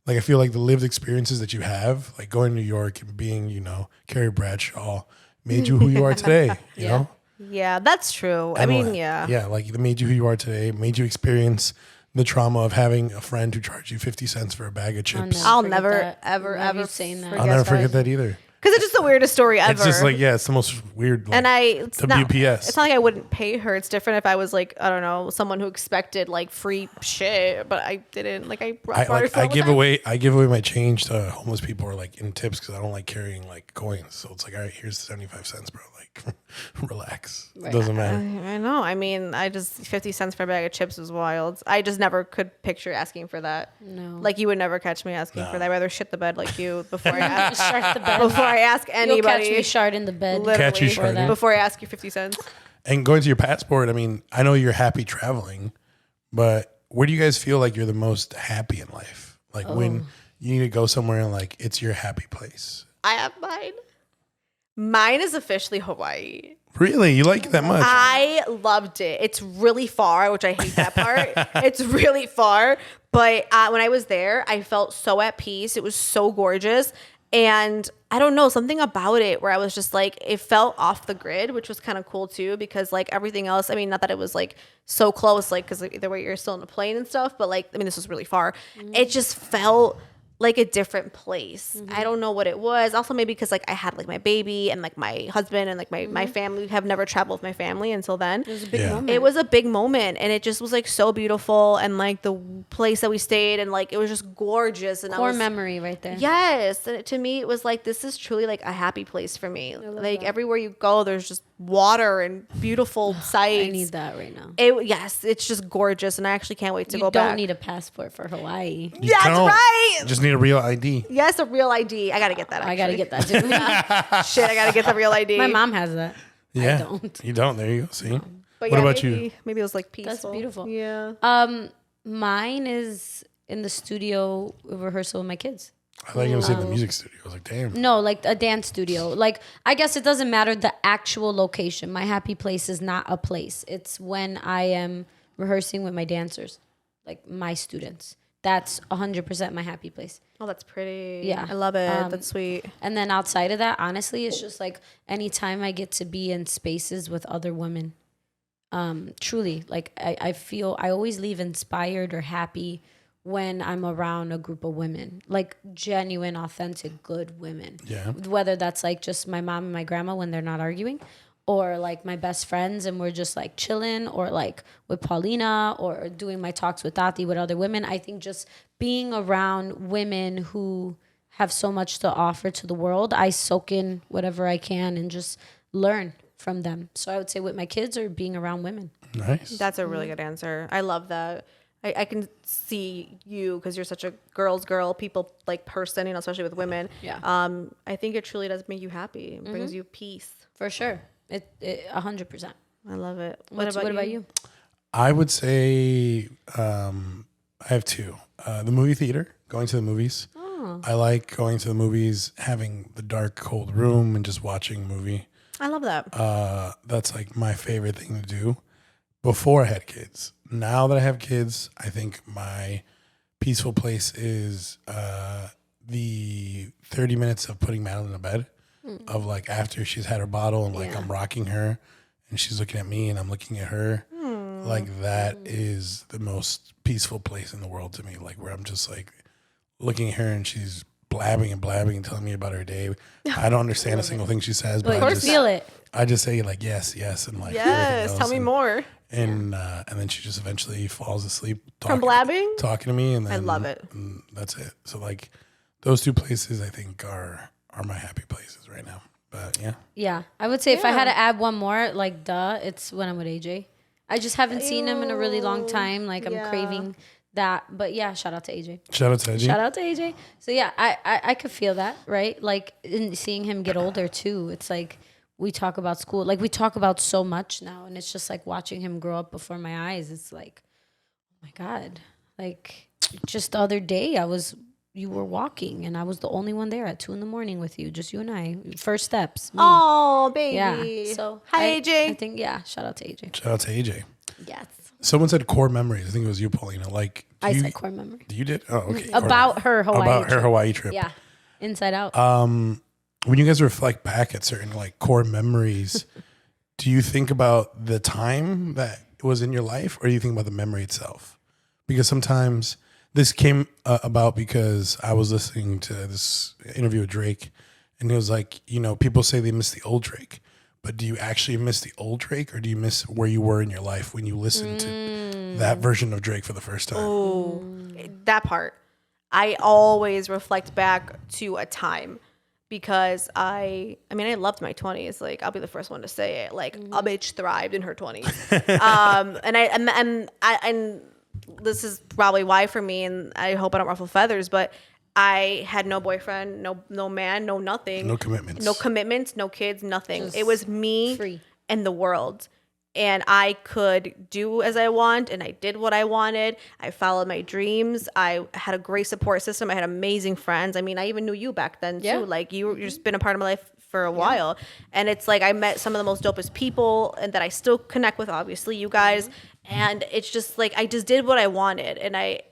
like I feel like the lived experiences that you have, like going to New York and being, you know, Carrie Bradshaw made you who you are today, you know? Yeah, that's true. I And mean, like, yeah. like it made you who you are today. Made you experience the trauma of having a friend who charged you 50 cents for a bag of chips. I'll forget never, that. ever, Love ever you saying that. I'll never forget that either. Because it's just the weirdest story ever. It's just like, it's the most weird. Like, and it's not WPS. It's not like I wouldn't pay her. It's different if I was like, I don't know, someone who expected like free shit, but I didn't. Like I brought her I give away my change to homeless people or like in tips because I don't like carrying like coins. So it's like, all right, here's 75 cents, bro. Like, relax. It doesn't matter. I know. I mean, 50 cents for a bag of chips is wild. I just never could picture asking for that. No. Like you would never catch me asking for that. I'd rather shit the bed like you before I ask. Shart the bed. Before I ask You'll anybody. catch me shard in the bed. Catch you Literally, sharding. before I ask you 50 cents. And going to your passport, I mean, I know you're happy traveling, but where do you guys feel like you're the most happy in life? Like when you need to go somewhere and like it's your happy place. I have mine. Mine is officially Hawaii. Really? You like it that much? I loved it. It's really far, which I hate that part. It's really far. But when I was there, I felt so at peace. It was so gorgeous. And I don't know, something about it where I was just like, it felt off the grid, which was kind of cool too, because like everything else, I mean, not that it was like so close, like, because either way you're still in a plane and stuff, but like, I mean, this was really far. It just felt like a different place. I don't know what it was. Also maybe because like I had like my baby and like my husband and like my family. We have never traveled with my family until then. It was a big Yeah. moment. It was a big moment and it just was like so beautiful and like the place that we stayed and like it was just gorgeous and core memory right there. Yes, and to me it was like this is truly like a happy place for me. Like everywhere you go there's just water and beautiful sights. I need that right now. Yes, it's just gorgeous and I actually can't wait to You go don't back. need a passport for Hawaii. You That's don't. right. Just need a real ID. Yes, a real ID. I gotta get that. I gotta actually. get that too. Shit, I gotta get the real ID. My mom has that. Yeah. I don't. You don't. There you go. See? But What yeah, about maybe, you? Maybe it was like peaceful. That's beautiful. Yeah. Mine is in the studio rehearsal with my kids. I thought you were going to say the music studio. I was like, damn. No, like a dance studio. Like, I guess it doesn't matter the actual location. My happy place is not a place. It's when I am rehearsing with my dancers, like my students. That's 100% my happy place. Oh, that's pretty. Yeah. I love it. That's sweet. And then outside of that, honestly, it's just like anytime I get to be in spaces with other women. Truly, like I feel I always leave inspired or happy when I'm around a group of women, like genuine, authentic, good women. Yeah. Whether that's like just my mom and my grandma when they're not arguing, or like my best friends and we're just like chilling, or like with Paulina, or doing my talks with Tati with other women. I think just being around women who have so much to offer to the world, I soak in whatever I can and just learn from them. So I would say with my kids or being around women. Nice. That's a really good answer. I love that. I can see you because you're such a girl's girl, people like person, you know, especially with women. Yeah. I think it truly does make you happy. It brings you peace. For sure. It 100%. I love it. What about you? I would say I have two. The movie theater, going to the movies. Oh. I like going to the movies, having the dark, cold room and just watching a movie. I love that. That's like my favorite thing to do before I had kids. Now that I have kids, I think my peaceful place is the 30 minutes of putting Madeline to bed, of like after she's had her bottle and like I'm rocking her and she's looking at me and I'm looking at her. Like that is the most peaceful place in the world to me. Like where I'm just like looking at her and she's blabbing and telling me about her day. I don't understand a single thing she says, but Of course, feel it. I just say like yes, and like Yes. everything Tell else me and- more. And then she just eventually falls asleep From blabbing? talking to me, and then I love it. and that's it. So like those two places, I think are my happy places right now. But yeah, Yeah. I would say if I had to add one more, like, it's when I'm with AJ. I just haven't seen him in a really long time. Like, I'm craving that. But yeah, shout out to AJ. shout out to Edgy. Shout out to AJ. So yeah, I could feel that, right? Like in seeing him get older too. It's like we talk about school, like we talk about so much now, and it's just like watching him grow up before my eyes. It's like, oh my God. Like just the other day you were walking and I was the only one there at 2 a.m. with you, just you and I. First steps. Me. Oh, baby. Yeah. So Hi, AJ. I think shout out to AJ. Shout out to AJ. Yes. Someone said core memories. I think it was you, Paulina. Like I said core memory. You did? Oh, okay. About her Hawaii About her trip. Hawaii trip. Yeah. Inside out. When you guys reflect back at certain like core memories, do you think about the time that was in your life, or do you think about the memory itself? Because sometimes this came about because I was listening to this interview with Drake, and he was like, people say they miss the old Drake, but do you actually miss the old Drake, or do you miss where you were in your life when you listened to that version of Drake for the first time? Oh, that part. I always reflect back to a time because I loved my 20s. Like, I'll be the first one to say it. Like, a bitch thrived in her 20s. And this is probably why for me, and I hope I don't ruffle feathers, but I had no boyfriend, no man, no nothing. No commitments. No commitments, no kids, nothing. Just it was me free. and the world. And I could do as I want, and I did what I wanted. I followed my dreams. I had a great support system. I had amazing friends. I mean, I even knew you back then, too. Like, you've just been a part of my life for a while. And it's like I met some of the most dopest people and that I still connect with, obviously, you guys. And it's just like I just did what I wanted. And I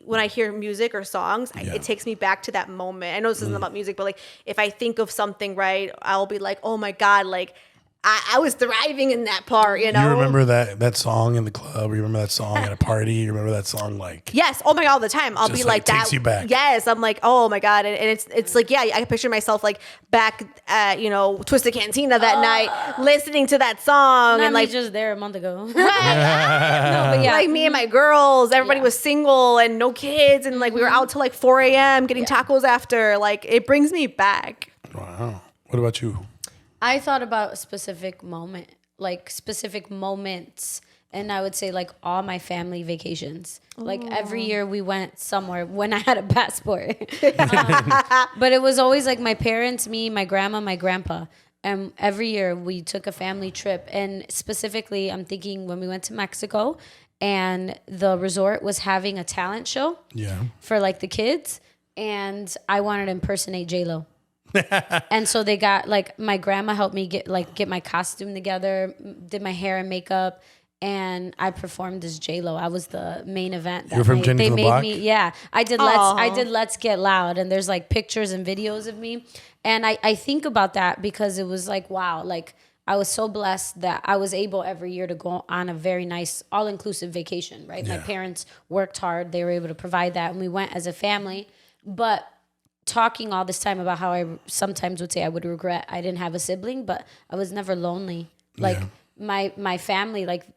when I hear music or songs, it takes me back to that moment. I know this isn't about music, but like if I think of something, right, I'll be like, oh my God, like I was thriving in that part, You remember that song in the club? You remember that song at a party? You remember that song like? Yes. Oh my God, all the time. I'll be like that. Takes you back. Yes. I'm like, oh my God. And it's like, yeah, I can picture myself like back at, Twisted Cantina that night, listening to that song. Not and me like just there a month ago. No, but yeah, like me and my girls, everybody was single and no kids. And like we were out till like 4 a.m. getting tacos after. Like it brings me back. Wow. What about you? I thought about specific moments, and I would say like all my family vacations. Like every year we went somewhere when I had a passport. But it was always like my parents, me, my grandma, my grandpa. And every year we took a family trip. And specifically, I'm thinking when we went to Mexico and the resort was having a talent show for like the kids. And I wanted to impersonate J-Lo. And so they got like my grandma helped me get my costume together, did my hair and makeup, and I performed as J-Lo. I was the main event. You're from Jenny from the Block? I did Let's Get Loud, and there's like pictures and videos of me. And I think about that because it was like, wow, like I was so blessed that I was able every year to go on a very nice all-inclusive vacation, right? My parents worked hard. They were able to provide that, and we went as a family. But talking all this time about how I sometimes would say I would regret I didn't have a sibling, but I was never lonely. Like my family, like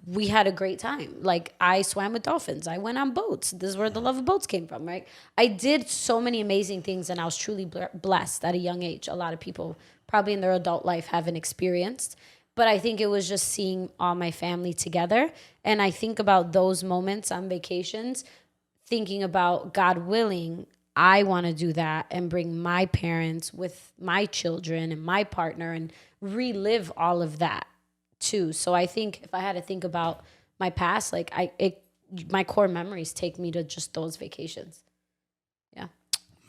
we had a great time. Like I swam with dolphins. I went on boats. This is where the love of boats came from, right? I did so many amazing things, and I was truly blessed at a young age. A lot of people probably in their adult life haven't experienced. But I think it was just seeing all my family together. And I think about those moments on vacations, thinking about God willing, I want to do that and bring my parents with my children and my partner and relive all of that too. So I think if I had to think about my past, like my core memories take me to just those vacations. Yeah.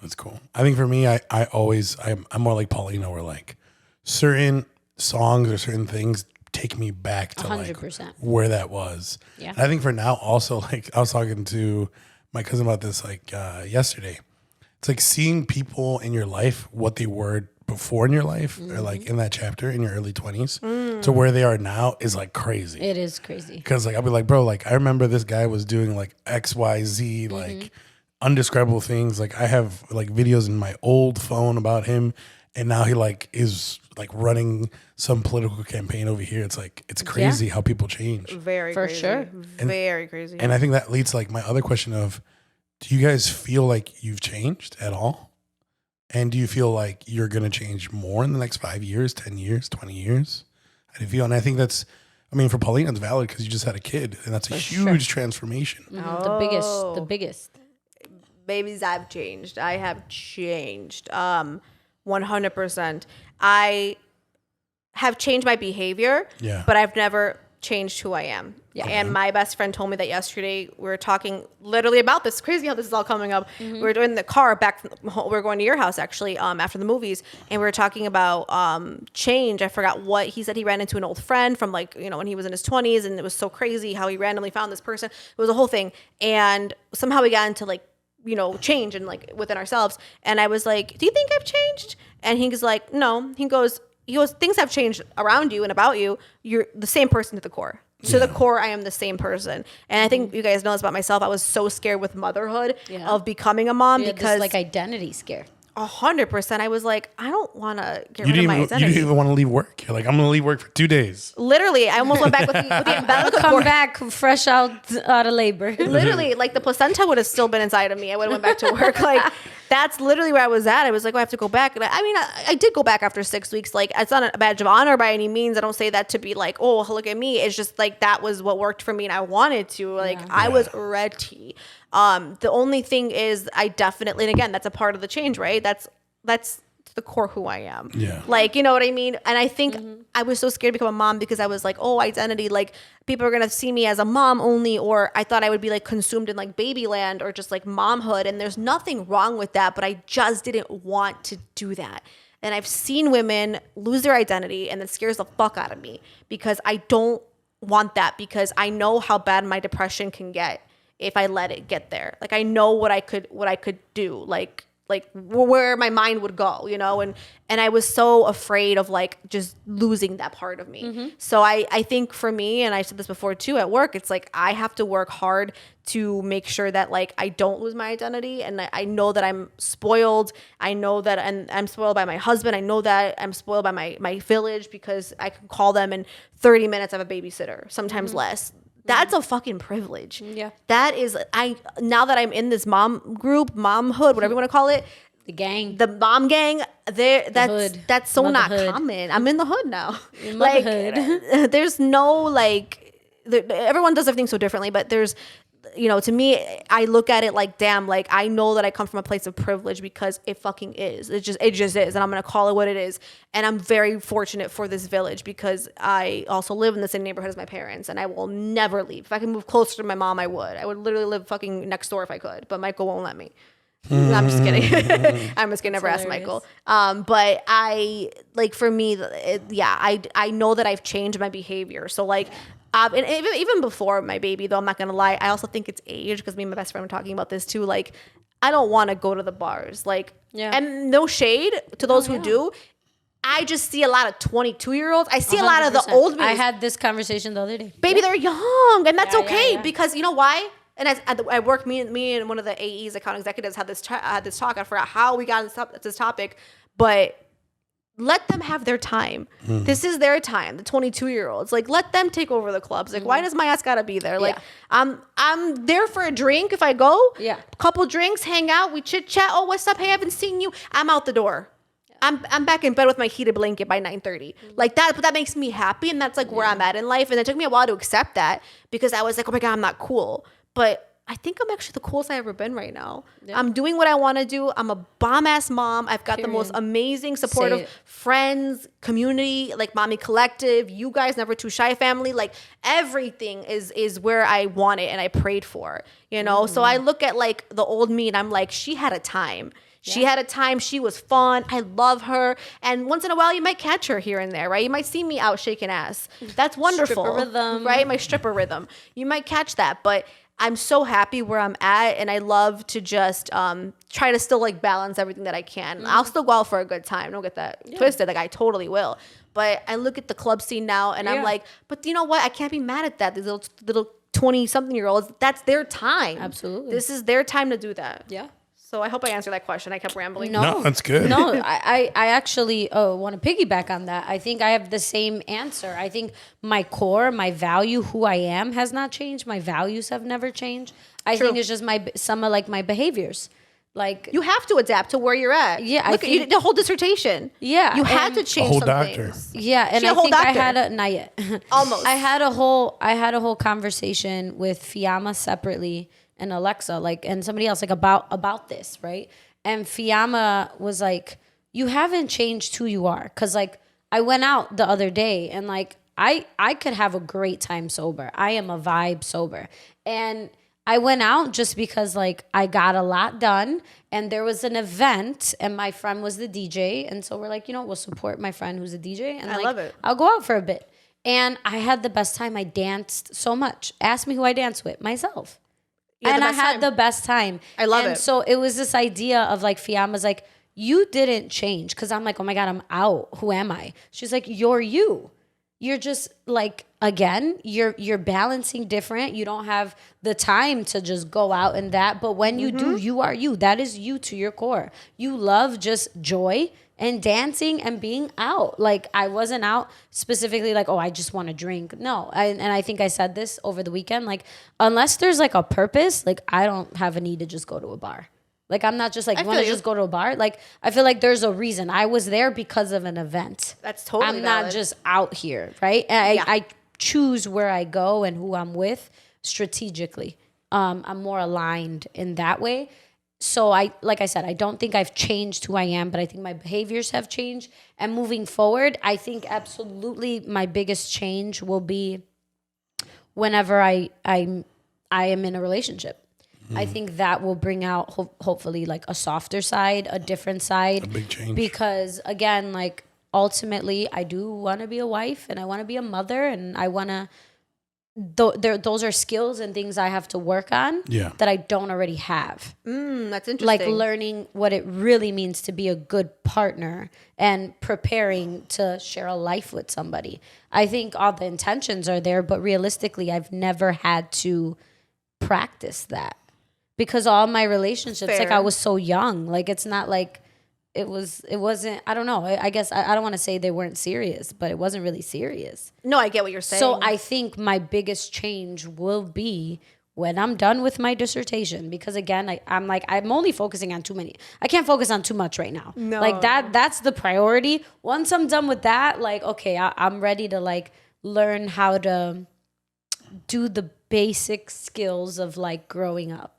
That's cool. I think for me, I'm more like Paulina, where like certain songs or certain things take me back to 100%. Like where that was. Yeah. And I think for now also, like I was talking to my cousin about this like yesterday. It's like seeing people in your life, what they were before in your life, or like in that chapter in your early 20s to where they are now is like crazy. It is crazy. Because like I'll be like, bro, like I remember this guy was doing like XYZ, like undescribable things. Like I have like videos in my old phone about him, and now he like is like running some political campaign over here. It's like it's crazy how people change. Very For crazy. sure. Very crazy. And I think that leads to like my other question of, do you guys feel like you've changed at all? And do you feel like you're going to change more in the next 5 years, 10 years, 20 years? How do you feel? And I think that's, I mean, for Paulina, it's valid because you just had a kid, and that's a huge transformation. The biggest. Babies, I've changed. I have changed 100%. I have changed my behavior, but I've never changed who I am. Yeah. And my best friend told me that yesterday. We were talking literally about this. Crazy how this is all coming up. We were in the car back. We were going to your house actually after the movies, and we were talking about change. I forgot what he said. He ran into an old friend from like when he was in his 20s, and it was so crazy how he randomly found this person. It was a whole thing, and somehow we got into like change and like within ourselves. And I was like, "Do you think I've changed?" And he was like, "No." He goes, things have changed around you and about you. You're the same person to the core. To the core, I am the same person. And I think you guys know this about myself. I was so scared with motherhood of becoming a mom because this, like, identity scare. 100%. I was like, I don't want to get You rid of my you identity. didn't even want to leave work. You're like, I'm going to leave work for 2 days. Literally, I almost went back with the umbilical Come cord. back fresh out of labor. Literally, like the placenta would have still been inside of me. I would have went back to work. Like that's literally where I was at. I was like, oh, I have to go back. And I did go back after 6 weeks. Like it's not a badge of honor by any means. I don't say that to be like, oh, look at me. It's just like that was what worked for me, and I wanted to. Like I was ready. The only thing is, I definitely, and again, that's a part of the change, right? That's the core who I am. Yeah. Like, you know what I mean? And I think I was so scared to become a mom because I was like, oh, identity, like people are going to see me as a mom only, or I thought I would be like consumed in like baby land or just like momhood. And there's nothing wrong with that, but I just didn't want to do that. And I've seen women lose their identity, and it scares the fuck out of me because I don't want that, because I know how bad my depression can get if I let it get there. Like I know what I could do, like where my mind would go, you know, and I was so afraid of like just losing that part of me. So I think for me, and I said this before too at work, it's like I have to work hard to make sure that like I don't lose my identity. And I know that I'm spoiled. I know that I'm spoiled by my husband. I know that I'm spoiled by my village, because I can call them in 30 minutes. I have a babysitter, sometimes less. That's a fucking privilege. Yeah. That is, now that I'm in this mom group, momhood, whatever you want to call it, The mom gang, that's so not Motherhood. common. I'm in the hood now. Like, There's no like, everyone does everything so differently, but there's, you know, to me, I look at it like, damn, like I know that I come from a place of privilege because it fucking is. It just is. And I'm going to call it what it is. And I'm very fortunate for this village because I also live in the same neighborhood as my parents, and I will never leave. If I could move closer to my mom, I would. I would literally live fucking next door if I could, but Michael won't let me. No, I'm just kidding. I'm just gonna never ask Michael. But I like, for me, I know that I've changed my behavior. So like, and even before my baby, though, I'm not gonna lie, I also think it's age, because me and my best friend were talking about this too. Like, I don't want to go to the bars. Like, and no shade to those who do. I just see a lot of 22-year-olds. I see 100%. A lot of the old. I had this conversation the other day. Baby, they're young, and that's okay because you know why? And I work, me and one of the AEs, account executives, had this talk. I forgot how we got into this topic, but let them have their time. This is their time. The 22-year-olds, like, let them take over the clubs. Like, why does my ass gotta be there? Like, I'm there for a drink if I go. Yeah, couple drinks, hang out, we chit chat. Oh, what's up? Hey, I haven't seen you. I'm out the door. I'm back in bed with my heated blanket by 9:30. Like that, but that makes me happy, and that's like where I'm at in life. And it took me a while to accept that, because I was like, oh my God, I'm not cool. But I think I'm actually the coolest I've ever been right now. Yeah. I'm doing what I want to do. I'm a bomb-ass mom. I've got the most amazing, supportive friends, community, like Mommy Collective, you guys, Never Too Shy family. Like, everything is where I want it and I prayed for, you know? So I look at, like, the old me, and I'm like, she had a time. She had a time. She was fun. I love her. And once in a while, you might catch her here and there, right? You might see me out shaking ass. That's wonderful. Stripper rhythm. Right? My stripper rhythm. You might catch that. But I'm so happy where I'm at, and I love to just try to still like balance everything that I can. I'll still go out for a good time. Don't get that twisted. Like, I totally will. But I look at the club scene now, and I'm like, but you know what? I can't be mad at that. These little 20-something-year-olds, that's their time. Absolutely. This is their time to do that. Yeah. So I hope I answered that question. I kept rambling. No, that's good. No, I actually want to piggyback on that. I think I have the same answer. I think my core, my value, who I am has not changed. My values have never changed. I think it's just some of like my behaviors. Like, you have to adapt to where you're at. Yeah, look, you did the whole dissertation. Yeah, you had to change some things. Yeah, and I think I had not yet. Almost. I had a whole conversation with Fiamma separately, and Alexa, like, and somebody else, like, about this, right? And Fiamma was like, you haven't changed who you are. Because, like, I went out the other day, and, like, I could have a great time sober. I am a vibe sober. And I went out just because, like, I got a lot done, and there was an event, and my friend was the DJ. And so we're like, you know, we'll support my friend who's a DJ. And I love it. I'll go out for a bit. And I had the best time. I danced so much. Ask me who I danced with. Myself. And I had the best time. I love it. And so it was this idea of, like, Fiamma's like, you didn't change. Cause I'm like, oh my God, I'm out. Who am I? She's like, you're you. You're just like, again, you're balancing different. You don't have the time to just go out and that. But when you do, you are you. That is you to your core. You love just joy and dancing and being out. Like, I wasn't out specifically like, oh, I just want to drink. No. And I think I said this over the weekend. Like, unless there's like a purpose, like, I don't have a need to just go to a bar. Like, I'm not just like, want to just go to a bar. Like, I feel like there's a reason. I was there because of an event. That's totally I'm valid. not just out here, right? And I choose where I go and who I'm with strategically. I'm more aligned in that way. So like I said, I don't think I've changed who I am, but I think my behaviors have changed. And moving forward, I think absolutely my biggest change will be whenever I am in a relationship. I think that will bring out hopefully like a softer side, a different side. A big change. Because again, like ultimately I do want to be a wife and I want to be a mother and I want to, those are skills and things I have to work on that I don't already have. That's interesting. Like learning what it really means to be a good partner and preparing to share a life with somebody. I think all the intentions are there, but realistically, I've never had to practice that. Because all my relationships, like I was so young, like it's not like it wasn't, I don't know. I guess I don't want to say they weren't serious, but it wasn't really serious. No, I get what you're saying. So I think my biggest change will be when I'm done with my dissertation, because again, I'm only focusing on too many. I can't focus on too much right now. No. Like that's the priority. Once I'm done with that, like, okay, I'm ready to like learn how to do the basic skills of like growing up.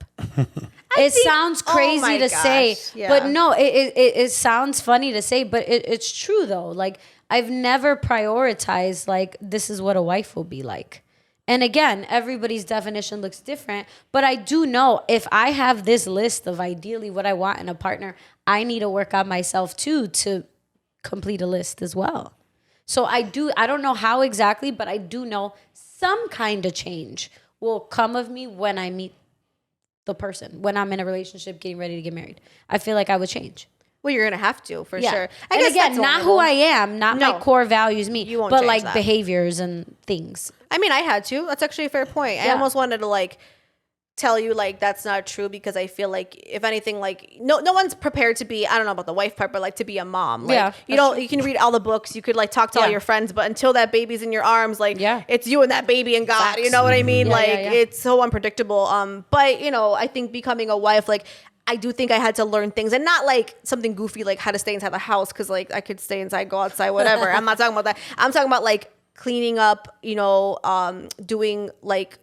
It sounds crazy to say, but no, it sounds funny to say, but it's true though. Like I've never prioritized like this is what a wife will be like. And again, everybody's definition looks different, but I do know if I have this list of ideally what I want in a partner, I need to work on myself too to complete a list as well. So I don't know how exactly, but I do know some kind of change will come of me when I meet the person, when I'm in a relationship getting ready to get married. I feel like I would change. Well, you're going to have to, for sure. I guess again, not who I am, not my core values, You won't but change like that. behaviors and things. I mean, I had to. That's actually a fair point. I almost wanted to like tell you like that's not true, because I feel like if anything, like no one's prepared to be, I don't know about the wife part, but like to be a mom. Like, you can read all the books, you could like talk to all your friends, but until that baby's in your arms, like it's you and that baby and God. Facts. You know what I mean? It's so unpredictable. But I think becoming a wife, like I do think I had to learn things, and not like something goofy like how to stay inside the house, because like I could stay inside, go outside, whatever. I'm not talking about that. I'm talking about like cleaning up, doing like,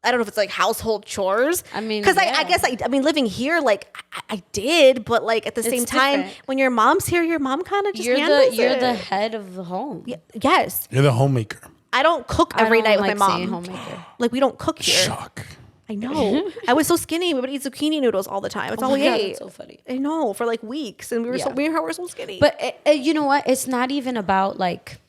I don't know if it's like household chores. I mean, because I guess I mean living here, like I did, but like at the same time, when your mom's here, your mom kind of just you're the it. head of the home. Yes, You're the homemaker. I don't cook every night with my mom. Homemaker. Like we don't cook here. Shock. I know. I was so skinny. We would eat zucchini noodles all the time. It's all we ate. That's so funny. I know, for like weeks, and we were so skinny. But you know what? It's not even about like.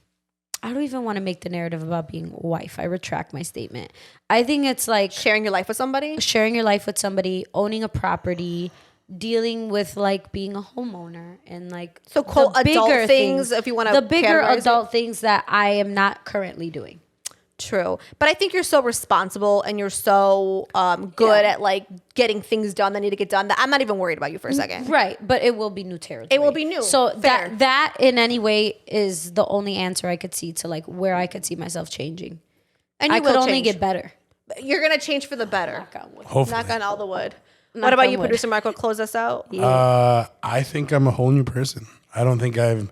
I don't even want to make the narrative about being a wife. I retract my statement. I think it's like sharing your life with somebody, owning a property, dealing with like being a homeowner, and like so quote adult things, if you want to the bigger adult things that I am not currently doing. True. But I think you're so responsible and you're so good at like getting things done that need to get done that I'm not even worried about you for a second. Right. But it will be new territory. It will be new. So that in any way is the only answer I could see to like where I could see myself changing. And I could only get better. You're going to change for the better. Knock on wood. Hopefully. Knock on all the wood. What about you, producer Marco? Close us out. Yeah. I think I'm a whole new person. I don't think I'm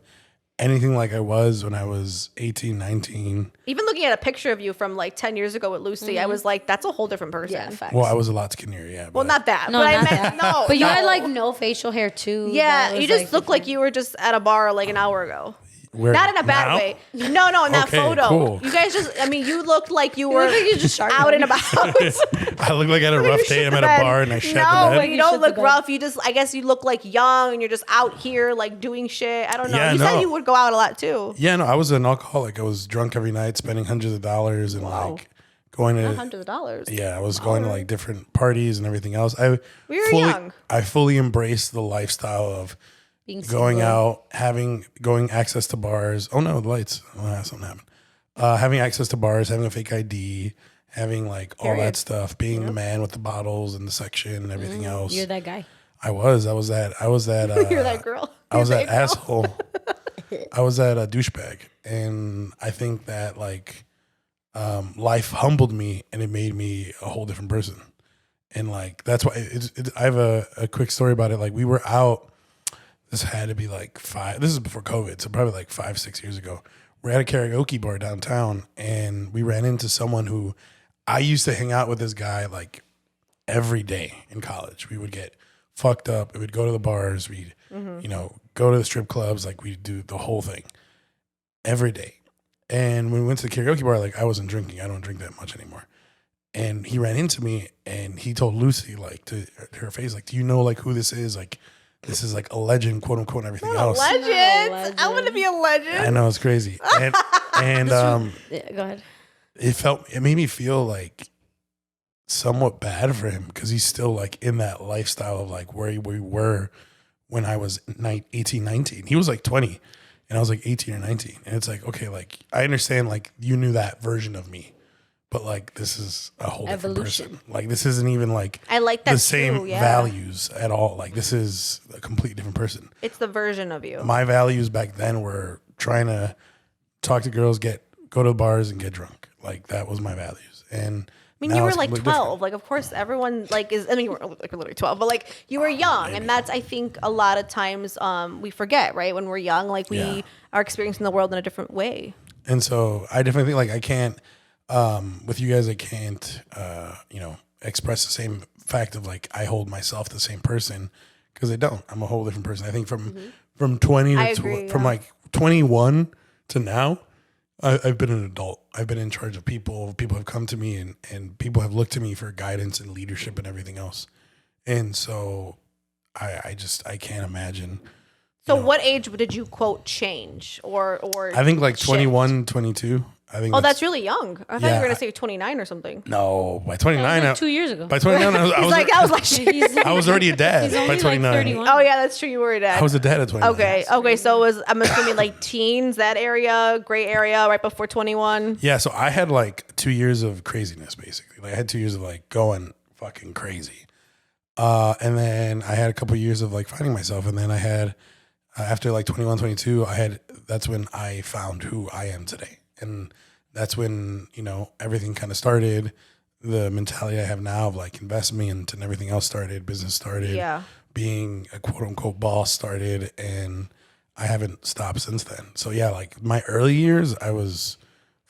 anything like I was when I was 18, 19. Even looking at a picture of you from like 10 years ago with Lucy, I was like, that's a whole different person. Yeah, facts. Well, I was a lot skinnier, yeah. Well, not that. No, but not I meant, that. no. But you had like no facial hair too. Yeah, you just look like you were just at a bar like an hour ago. Not in a bad way. No, in that photo. Cool. You guys you looked like you were just out and about. I look like I had a rough day. I'm at a bar and I shed the No, bed. but you don't look rough. I guess you look like young and you're just out here like doing shit. I don't know. Yeah, you said you would go out a lot too. Yeah, no, I was an alcoholic. I was drunk every night, spending hundreds of dollars and like going to $100. Yeah, I was going to like different parties and everything else. We were young. I fully embraced the lifestyle of Being going single. out, going access to bars. Oh no, the lights. Oh, something happened. Having access to bars, having a fake ID, having like all that stuff, being the man with the bottles and the section and everything else. You're that guy. I was that. You're that girl. I was You're that asshole. I was that douchebag, and I think that like life humbled me, and it made me a whole different person. And like that's why I have a quick story about it. Like we were out. This had to be like this is before COVID, so probably like 5-6 years ago. We're at a karaoke bar downtown, and we ran into someone who I used to hang out with. This guy like every day in college. We would get fucked up. We would go to the bars. We'd go to the strip clubs. Like we'd do the whole thing every day. And when we went to the karaoke bar, like I wasn't drinking. I don't drink that much anymore. And he ran into me, and he told Lucy, like to her face, like, "Do you know like who this is? Like, this is like a legend, quote unquote, and everything else." Legend. I want to be a legend. I know, it's crazy. And Yeah, go ahead. it made me feel like somewhat bad for him, because he's still like in that lifestyle of like where we were when I was 18, 19. He was like 20 and I was like 18 or 19. And it's like, okay, like I understand like you knew that version of me, but like this is a whole different person. Like this isn't even like I like that the same too, yeah. values at all. Like this is a completely different person. It's the version of you. My values back then were trying to talk to girls, go to bars and get drunk. Like that was my values. And I mean, now you were it's like 12. completely different. Like, of course, everyone like is. I mean, you were like literally 12, but like you were young, and that's I think a lot of times we forget, right? When we're young, like we are experiencing the world in a different way. And so I definitely think like I can't with you guys. I can't express the same fact of like I hold myself the same person, because I don't. I'm a whole different person. I think from 20 to from like 21 to now. I've been an adult. I've been in charge of people. People have come to me and people have looked to me for guidance and leadership and everything else. And so I can't imagine. So what age did you quote change or I think like shift? 21, 22. I think that's really young. I thought you were going to say 29 or something. No, by 29. Like 2 years ago. By 29, I was last year. I was already a dad He's only by 29. like 31. Oh, yeah, that's true. You were a dad. I was a dad at 29. Okay. So it was, I'm assuming like teens, that area, gray area, right before 21. Yeah, so I had like 2 years of craziness, basically. Like I had 2 years of like going fucking crazy. And then I had a couple of years of like finding myself. And then I had, after like 21, 22, that's when I found who I am today. And that's when, everything kind of started. The mentality I have now of like investment and everything else started, business started. Yeah. Being a quote unquote boss started, and I haven't stopped since then. So yeah, like my early years, I was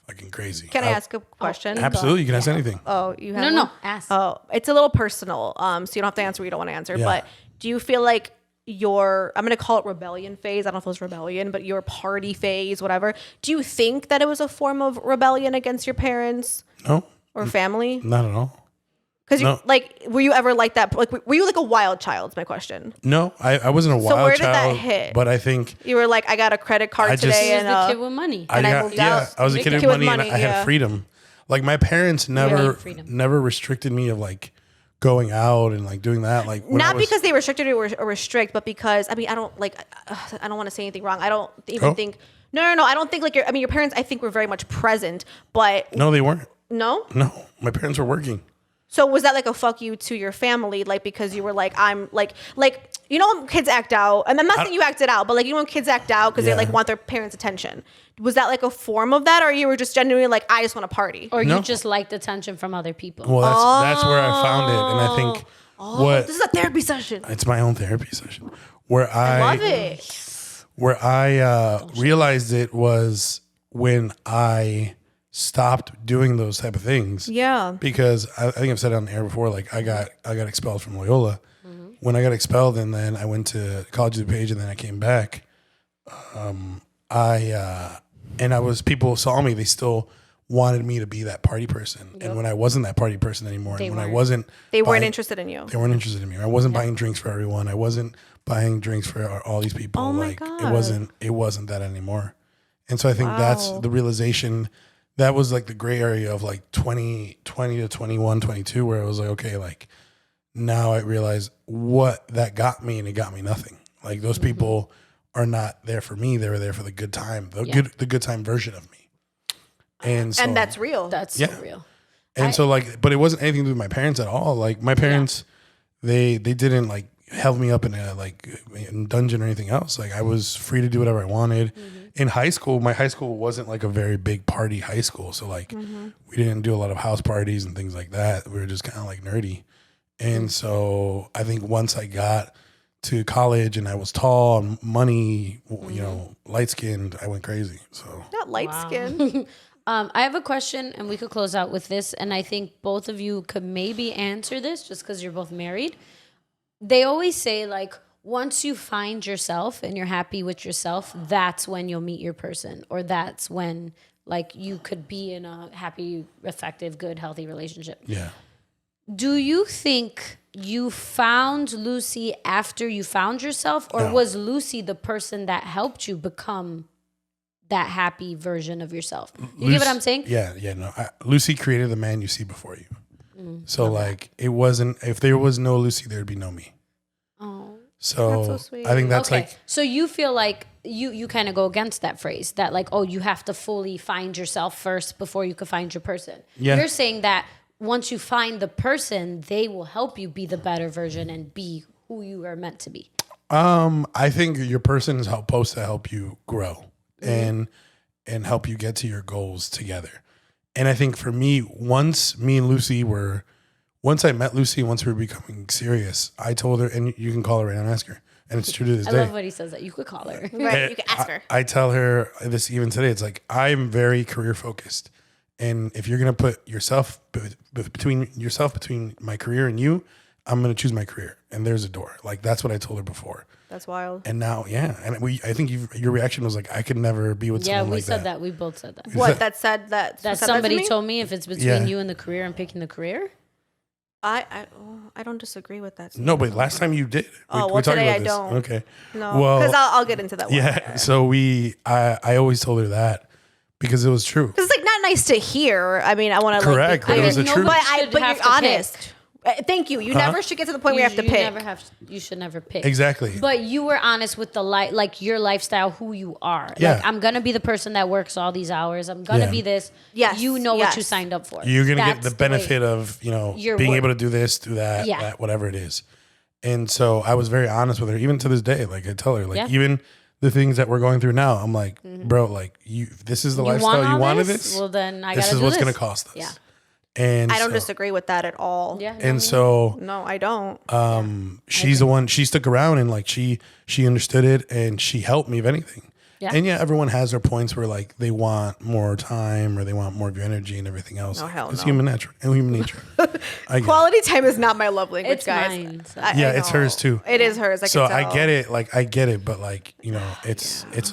fucking crazy. Can I ask a question? Absolutely, you can ask anything. Oh, you have No, one? ask. Oh, it's a little personal. So you don't have to answer what you don't want to answer. Yeah. But do you feel like I'm going to call it rebellion phase. I don't know if it was rebellion, but your party phase, whatever. Do you think that it was a form of rebellion against your parents No, or family? not at all. Because No. were you ever like that? Like, were you like a wild child? Is my question. No, I wasn't a wild where did that child, hit? but I think You were like, I got a credit card I today, just- He was and the kid with money. I got- moved out. I was a kid with Kid with money, and money, I yeah. had freedom. Like my parents never freedom. restricted me of like going out and like doing that. Like when I Not was- because they restricted or restrict, but because I don't like. I don't want to say anything wrong. I don't even Oh. think. No. I don't think like your parents. I think were very much present, but No, they weren't. no. No, my parents were working. So was that like a fuck you to your family, like because you were like I'm like when kids act out, and I'm not saying you acted out, but like when kids act out because they like Yeah. want their parents' attention. Was that like a form of that, or you were just genuinely like I just want to party? Or No. you just liked attention from other people. Well, that's where I found it, and I think what This is a therapy session. it's my own therapy session where I love it. Where I realized it was when I stopped doing those type of things. Yeah. Because I think I've said it on the air before. Like I got expelled from Loyola. When I got expelled, and then I went to College of DuPage, and then I came back. People saw me. They still wanted me to be that party person. And when I wasn't that party person anymore, and when I wasn't, They weren't buying- interested in you. They weren't interested in me. I wasn't buying drinks for everyone. I wasn't buying drinks for all these people. Oh my like God. it wasn't that anymore. And so I think that's the realization. That was like the gray area of like 20 to 21, 22, where I was like, okay, like now I realize what that got me, and it got me nothing. Like those people are not there for me. They were there for the good time, the good time version of me. And so, And that's real. That's so real. and so like, but it wasn't anything to do with my parents at all. Like my parents, they didn't like held me up in a dungeon or anything else. Like I was free to do whatever I wanted. In high school, my high school wasn't like a very big party high school. So like we didn't do a lot of house parties and things like that. We were just kind of like nerdy. And so I think once I got to college and I was tall and money, you know, light skinned, I went crazy. So Not light skin. I have a question, and we could close out with this, and I think both of you could maybe answer this just because you're both married. They always say, like, once you find yourself and you're happy with yourself, that's when you'll meet your person, or that's when, like, you could be in a happy, effective, good, healthy relationship. yeah. Do you think you found Lucy after you found yourself, or No. was Lucy the person that helped you become that happy version of yourself? You get what I'm saying? Yeah, no. Lucy created the man you see before you. So like, it wasn't. If there was no Lucy, there'd be no me. Oh. So, That's so sweet. I think that's Okay. like, So you feel like you kind of go against that phrase that like, oh, you have to fully find yourself first before you could find your person. Yeah. You're saying that once you find the person, they will help you be the better version and be who you are meant to be. I think your person is supposed to help you grow and help you get to your goals together. And I think for me, once I met Lucy, once we were becoming serious, I told her, and you can call her right now and ask her, and it's true to this I day. love what he says that you could call her. Right. You can ask her. I tell her this even today. It's like, I'm very career focused. And if you're going to put yourself between my career and you, I'm going to choose my career. And there's a door. Like, that's what I told her before. That's wild. And now, yeah. And I think your reaction was like, I could never be with Yeah, someone we like said that. that. We both said that. What? That said that. That said somebody to me? told me if it's between Yeah. you and the career, I'm picking the career. I don't disagree with that. No, but last time you did. Oh, well, we talked today about I this. don't. Okay. No, Well, because I'll get into that one. yeah. So I always told her that because it was true. Because it's like not nice to hear. I mean, I want to Correct, Like, but it was the truth. But have you're to honest. Thank you. You never should get to the point where you have to pick. You should never pick. Exactly. But you were honest with the like your lifestyle, who you are. Yeah. Like, I'm gonna be the person that works all these hours. I'm gonna Yeah. be this. Yes, You know what you yes. signed up for. You're going to get That's the benefit way- of, Your being work. able to do this, do that, Yeah. that, whatever it is. And so I was very honest with her, even to this day. Like I tell her, like Yeah. even the things that we're going through now, I'm like, bro, like this is the lifestyle want you all wanted this? this. Well, then I this gotta is do what's this. going to cost us. Yeah. And I don't so, disagree with that at all. Yeah. And so No, I don't. she's the one. She stuck around and like she understood it and she helped me if anything. Yeah. And yeah, everyone has their points where like they want more time or they want more of your energy and everything else. No, hell it's no. human nature. Human nature. I get it. Quality time is not my love language, It's guys. mine, so. I Yeah, it's know. hers too. It is hers. So can tell. I get it. Like I get it, but like it's That's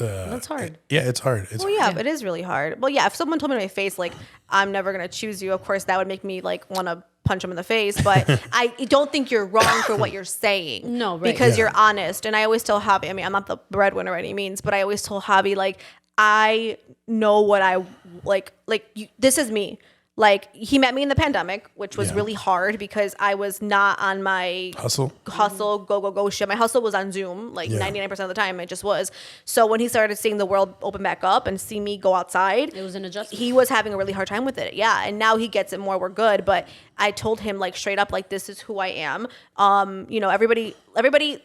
hard. it's hard. It's Well, yeah, it is really hard. Well, yeah, if someone told me to my face, like, I'm never going to choose you, of course, that would make me, like, want to punch them in the face. But I don't think you're wrong for what you're saying. No, right. Because Yeah. you're honest. And I always tell Javi, I mean, I'm not the breadwinner by any means, but I always tell Javi, like, I know what I, this is me. Like, he met me in the pandemic, which was Yeah. really hard because I was not on my hustle. go shit. My hustle was on Zoom, like Yeah. 99% of the time. It just was. So when he started seeing the world open back up and see me go outside, It was an adjustment. he was having a really hard time with it. Yeah. And now he gets it more. We're good. But I told him like straight up, like, this is who I am. Everybody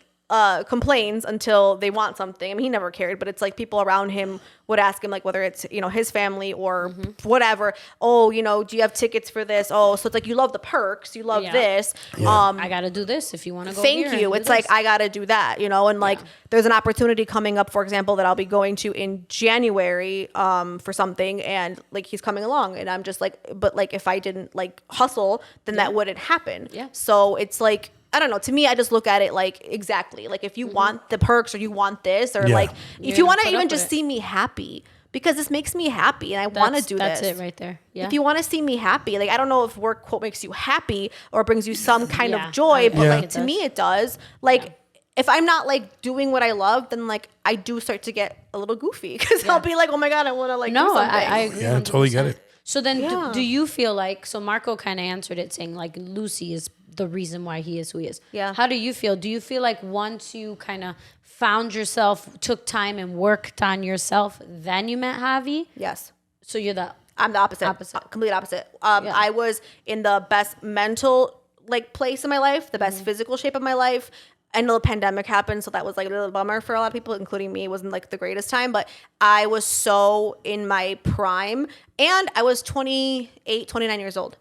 complains until they want something. I mean, he never cared, but it's like people around him would ask him, like, whether it's, his family or whatever. Oh, do you have tickets for this? Oh, so it's like, you love the perks. You love Yeah. this. I gotta do this if you want to go. Thank here you. and It's do like, this. I got to do that, and like, there's an opportunity coming up, for example, that I'll be going to in January for something. And like, he's coming along and I'm just like, but like, if I didn't like hustle, then that wouldn't happen. Yeah. So it's like, I don't know. To me, I just look at it like, exactly. Like, if you want the perks or you want this, or Yeah. like, You're if you gonna want to put even up just with it. see me happy, because this makes me happy and I want to do That's this. it right there. Yeah. If you want to see me happy, like, I don't know if work quote makes you happy or brings you some kind Yeah, of joy, I but Yeah. like it to does. me it does. Like, if I'm not like doing what I love, then like I do start to get a little goofy because I'll be like, oh my god, I want to like do no, something. I agree. Yeah, I totally get 100%. it. So then, Yeah. do you feel like? So Marco kind of answered it, saying like Lucy is the reason why he is who he is. Yeah. How do you feel? Do you feel like once you kind of found yourself, took time and worked on yourself, then you met Javi? Yes. So you're the I'm the opposite. Complete opposite. I was in the best mental like place in my life, the best physical shape of my life. I know the pandemic happened, so that was like a little bummer for a lot of people, including me. It wasn't like the greatest time, but I was so in my prime, and I was 28, 29 years old.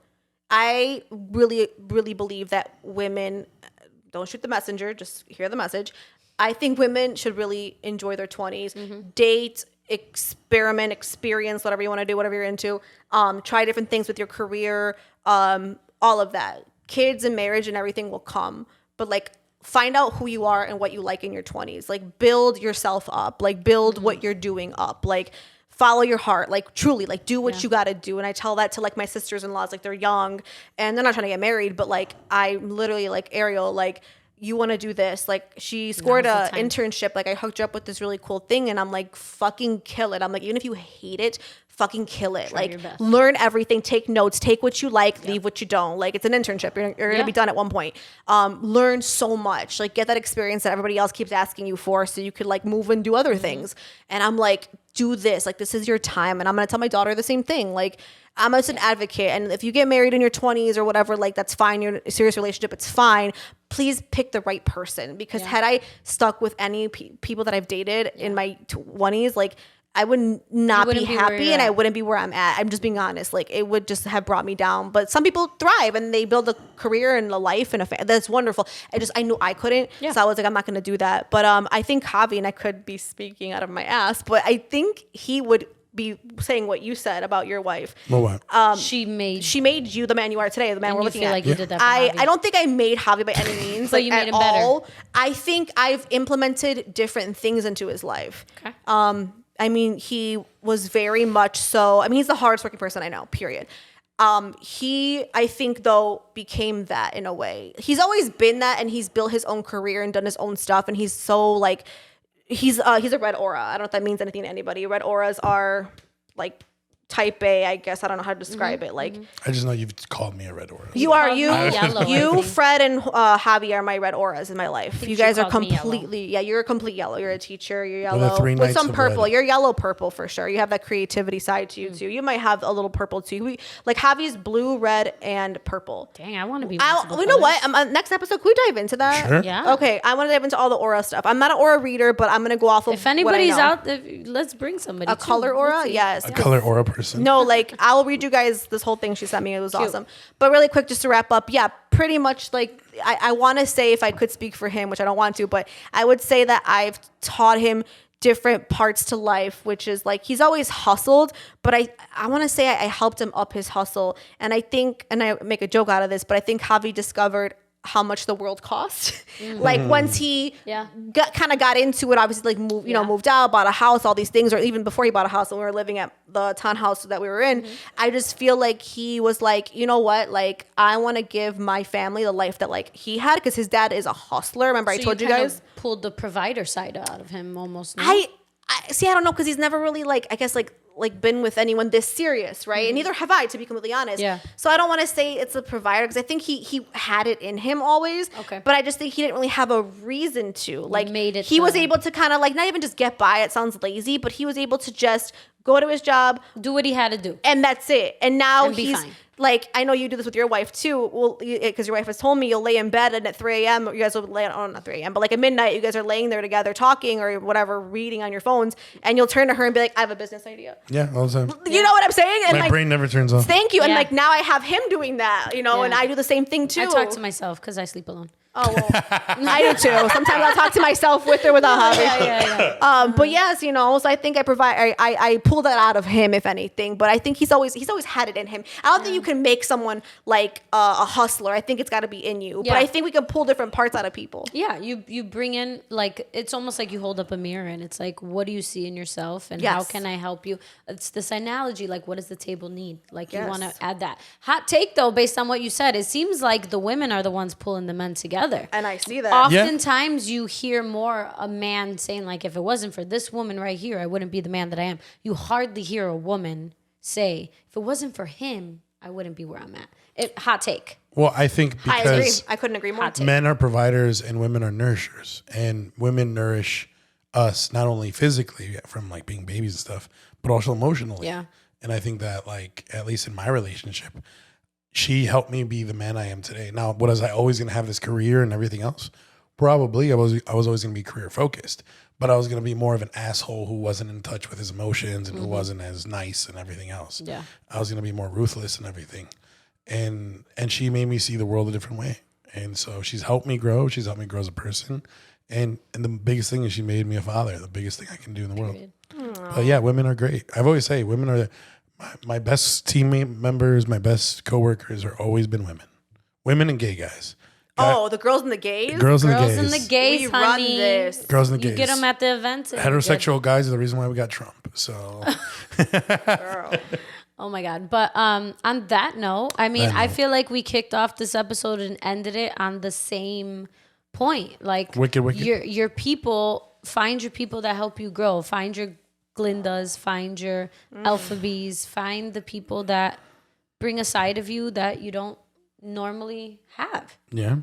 I really, really believe that women, don't shoot the messenger, just hear the message. I think women should really enjoy their 20s, date, experiment, experience, whatever you want to do, whatever you're into. Try different things with your career, all of that. Kids and marriage and everything will come, but like find out who you are and what you like in your 20s. Like build yourself up, like build what you're doing up, like follow your heart, like truly, like do what you got to do. And I tell that to like my sisters-in-laws, like they're young and they're not trying to get married, but like I literally like Ariel, like you want to do this. Like she scored a internship. Like I hooked her up with this really cool thing and I'm like, fucking kill it. I'm like, even if you hate it, fucking kill it. Try your Like best. learn everything, take notes, take what you like, leave what you don't. Like it's an internship. You're going to be done at one point. Learn so much, like get that experience that everybody else keeps asking you for so you could like move and do other things. And I'm like, do this, like this is your time. And I'm going to tell my daughter the same thing. Like I'm just an advocate. And if you get married in your 20s or whatever, like that's fine. You're in a serious relationship. It's fine. Please pick the right person because had I stuck with any people that I've dated in my 20s, like I would not be happy and I wouldn't be where I'm at. I'm just being honest. Like it would just have brought me down. But some people thrive and they build a career and a life and a family. That's wonderful. I knew I couldn't. Yeah. So I was like, I'm not going to do that. But I think Javi, and I could be speaking out of my ass, but I think he would be saying what you said about your wife. Well, what? She made you the man you are today, the man we're looking at. Like you did that for I Javi. don't think I made Javi by any means. But like, you made at him better. all. I think I've implemented different things into his life. Okay. I mean, he was very much so. I mean, he's the hardest working person I know, period. He, I think, though, became that in a way. He's always been that, and he's built his own career and done his own stuff, and he's so, like, he's a red aura. I don't know if that means anything to anybody. Red auras are, like, type A, I guess. I don't know how to describe it. Like, I just know you've called me a red aura. you are Yellow, I you, think. Fred, and Javi are my red auras in my life. You she guys are called me yellow. completely, you're a complete yellow. You're a teacher. You're We're the yellow three with knights some of purple. red. You're yellow purple for sure. You have that creativity side to you too. You might have a little purple too. Like Javi's blue, red, and purple. Dang, I want to be. You multiple know what? colors. Next episode, could we dive into that? Sure. Yeah. Okay, I want to dive into all the aura stuff. I'm not an aura reader, but I'm gonna go off of If anybody's what I know. out there, let's bring somebody. A color aura, yes. A color aura person. No, like I'll read you guys this whole thing she sent me. It was awesome. But really quick, just to wrap up, yeah, pretty much like I want to say, if I could speak for him, which I don't want to, but I would say that I've taught him different parts to life, which is like he's always hustled, but I want to say I helped him up his hustle. And I think, and I make a joke out of this, but I think Javi discovered how much the world cost. Like once he got into it, obviously like moved out, bought a house, all these things, or even before he bought a house when we were living at the townhouse that we were in, I just feel like he was like, you know what? Like I want to give my family the life that like he had, because his dad is a hustler. Remember I told you kind guys? of pulled the provider side out of him almost. No? I see. I don't know, because he's never really like, I guess like been with anyone this serious, right? And neither have I, to be completely honest. Yeah. So I don't want to say it's a provider, because I think he had it in him always. Okay. But I just think he didn't really have a reason to. Like he was the- able to kind of like not even just get by. It sounds lazy, but he was able to just go to his job, do what he had to do. and that's it. And now And be he's fine. like, I know you do this with your wife too. Well, because your wife has told me you'll lay in bed and at 3 a.m. you guys will lay not 3 a.m. but like at midnight you guys are laying there together talking or whatever, reading on your phones, and you'll turn to her and be like, I have a business idea. Yeah, all the time. You know what I'm saying? And My like, brain never turns off. thank you. And Yeah. like now I have him doing that, and I do the same thing too. I talk to myself because I sleep alone. Oh, well, I do too. Sometimes I'll talk to myself with or without Javi. Yeah. But yes, so I think I pull that out of him, if anything. But I think he's always had it in him. I don't think you can make someone like a hustler. I think it's got to be in you. Yeah. But I think we can pull different parts out of people. Yeah, you bring in, like, it's almost like you hold up a mirror and it's like, what do you see in yourself and how Yes. can I help you? It's this analogy, like, what does the table need? Like, you Yes. want to add that. Hot take, though, based on what you said, it seems like the women are the ones pulling the men together. And I see that. Oftentimes you hear more a man saying, like, if it wasn't for this woman right here, I wouldn't be the man that I am. You hardly hear a woman say, if it wasn't for him, I wouldn't be where I'm at. Hot take. Well, I think I agree. because I couldn't agree more. Hot take. men are providers and women are nourishers, and women nourish us not only physically from like being babies and stuff, but also emotionally. Yeah. And I think that like, at least in my relationship, she helped me be the man I am today. Now, was I always going to have this career and everything else? Probably. I was always going to be career focused, but I was going to be more of an asshole who wasn't in touch with his emotions and who wasn't as nice and everything else. Yeah. I was going to be more ruthless and everything. And she made me see the world a different way. And so she's helped me grow. She's helped me grow as a person. And the biggest thing is she made me a father, the biggest thing I can do in the world. But yeah, women are great. I've always say women are my best teammate members, my best coworkers are always been women. Women and gay guys. Oh, the girls and the gays? Girls and the Girls gays. and the gays, We honey. run this. Girls and the You gays. get them at the events. and Heterosexual guys are the reason why we got Trump. So Girl. Oh my God. But on that note, I mean, That I note. feel like we kicked off this episode and ended it on the same point. Like Wicked. your people, find your people that help you grow. Find your Glindas, find your Alphabes, find the people that bring a side of you that you don't normally have. yeah.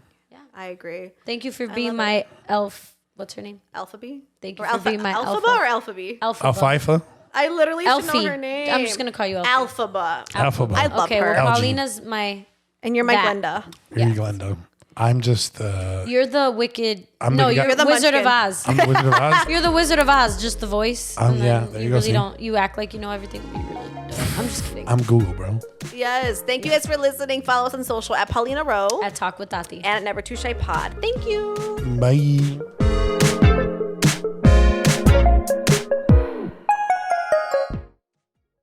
I agree. Thank you for being my elf. What's her name? Alphabet? Thank you Or for being my Alphaba alpha. or Alphabet? Alfalfa. I literally should know Elfie. her name. I'm just gonna call you Elfie. Alphaba. Alphaba. I love Okay, her. well, Algae. Paulina's my. And you're my that. Glenda. You're Glenda. I'm just You're the wicked. I'm no, the guy- you're the You're the Wizard of Munchkin. Oz. I'm the Wizard of Oz. You're the Wizard of Oz, just the voice. And yeah, then there you you go, really see? don't. You act like you know everything. But you really don't. I'm just kidding. I'm Google, bro. Yes. Thank you guys for listening. Follow us on social at Paulina Rowe At Talk with Tati. and at Never Too Shy Pod. Thank you. Bye.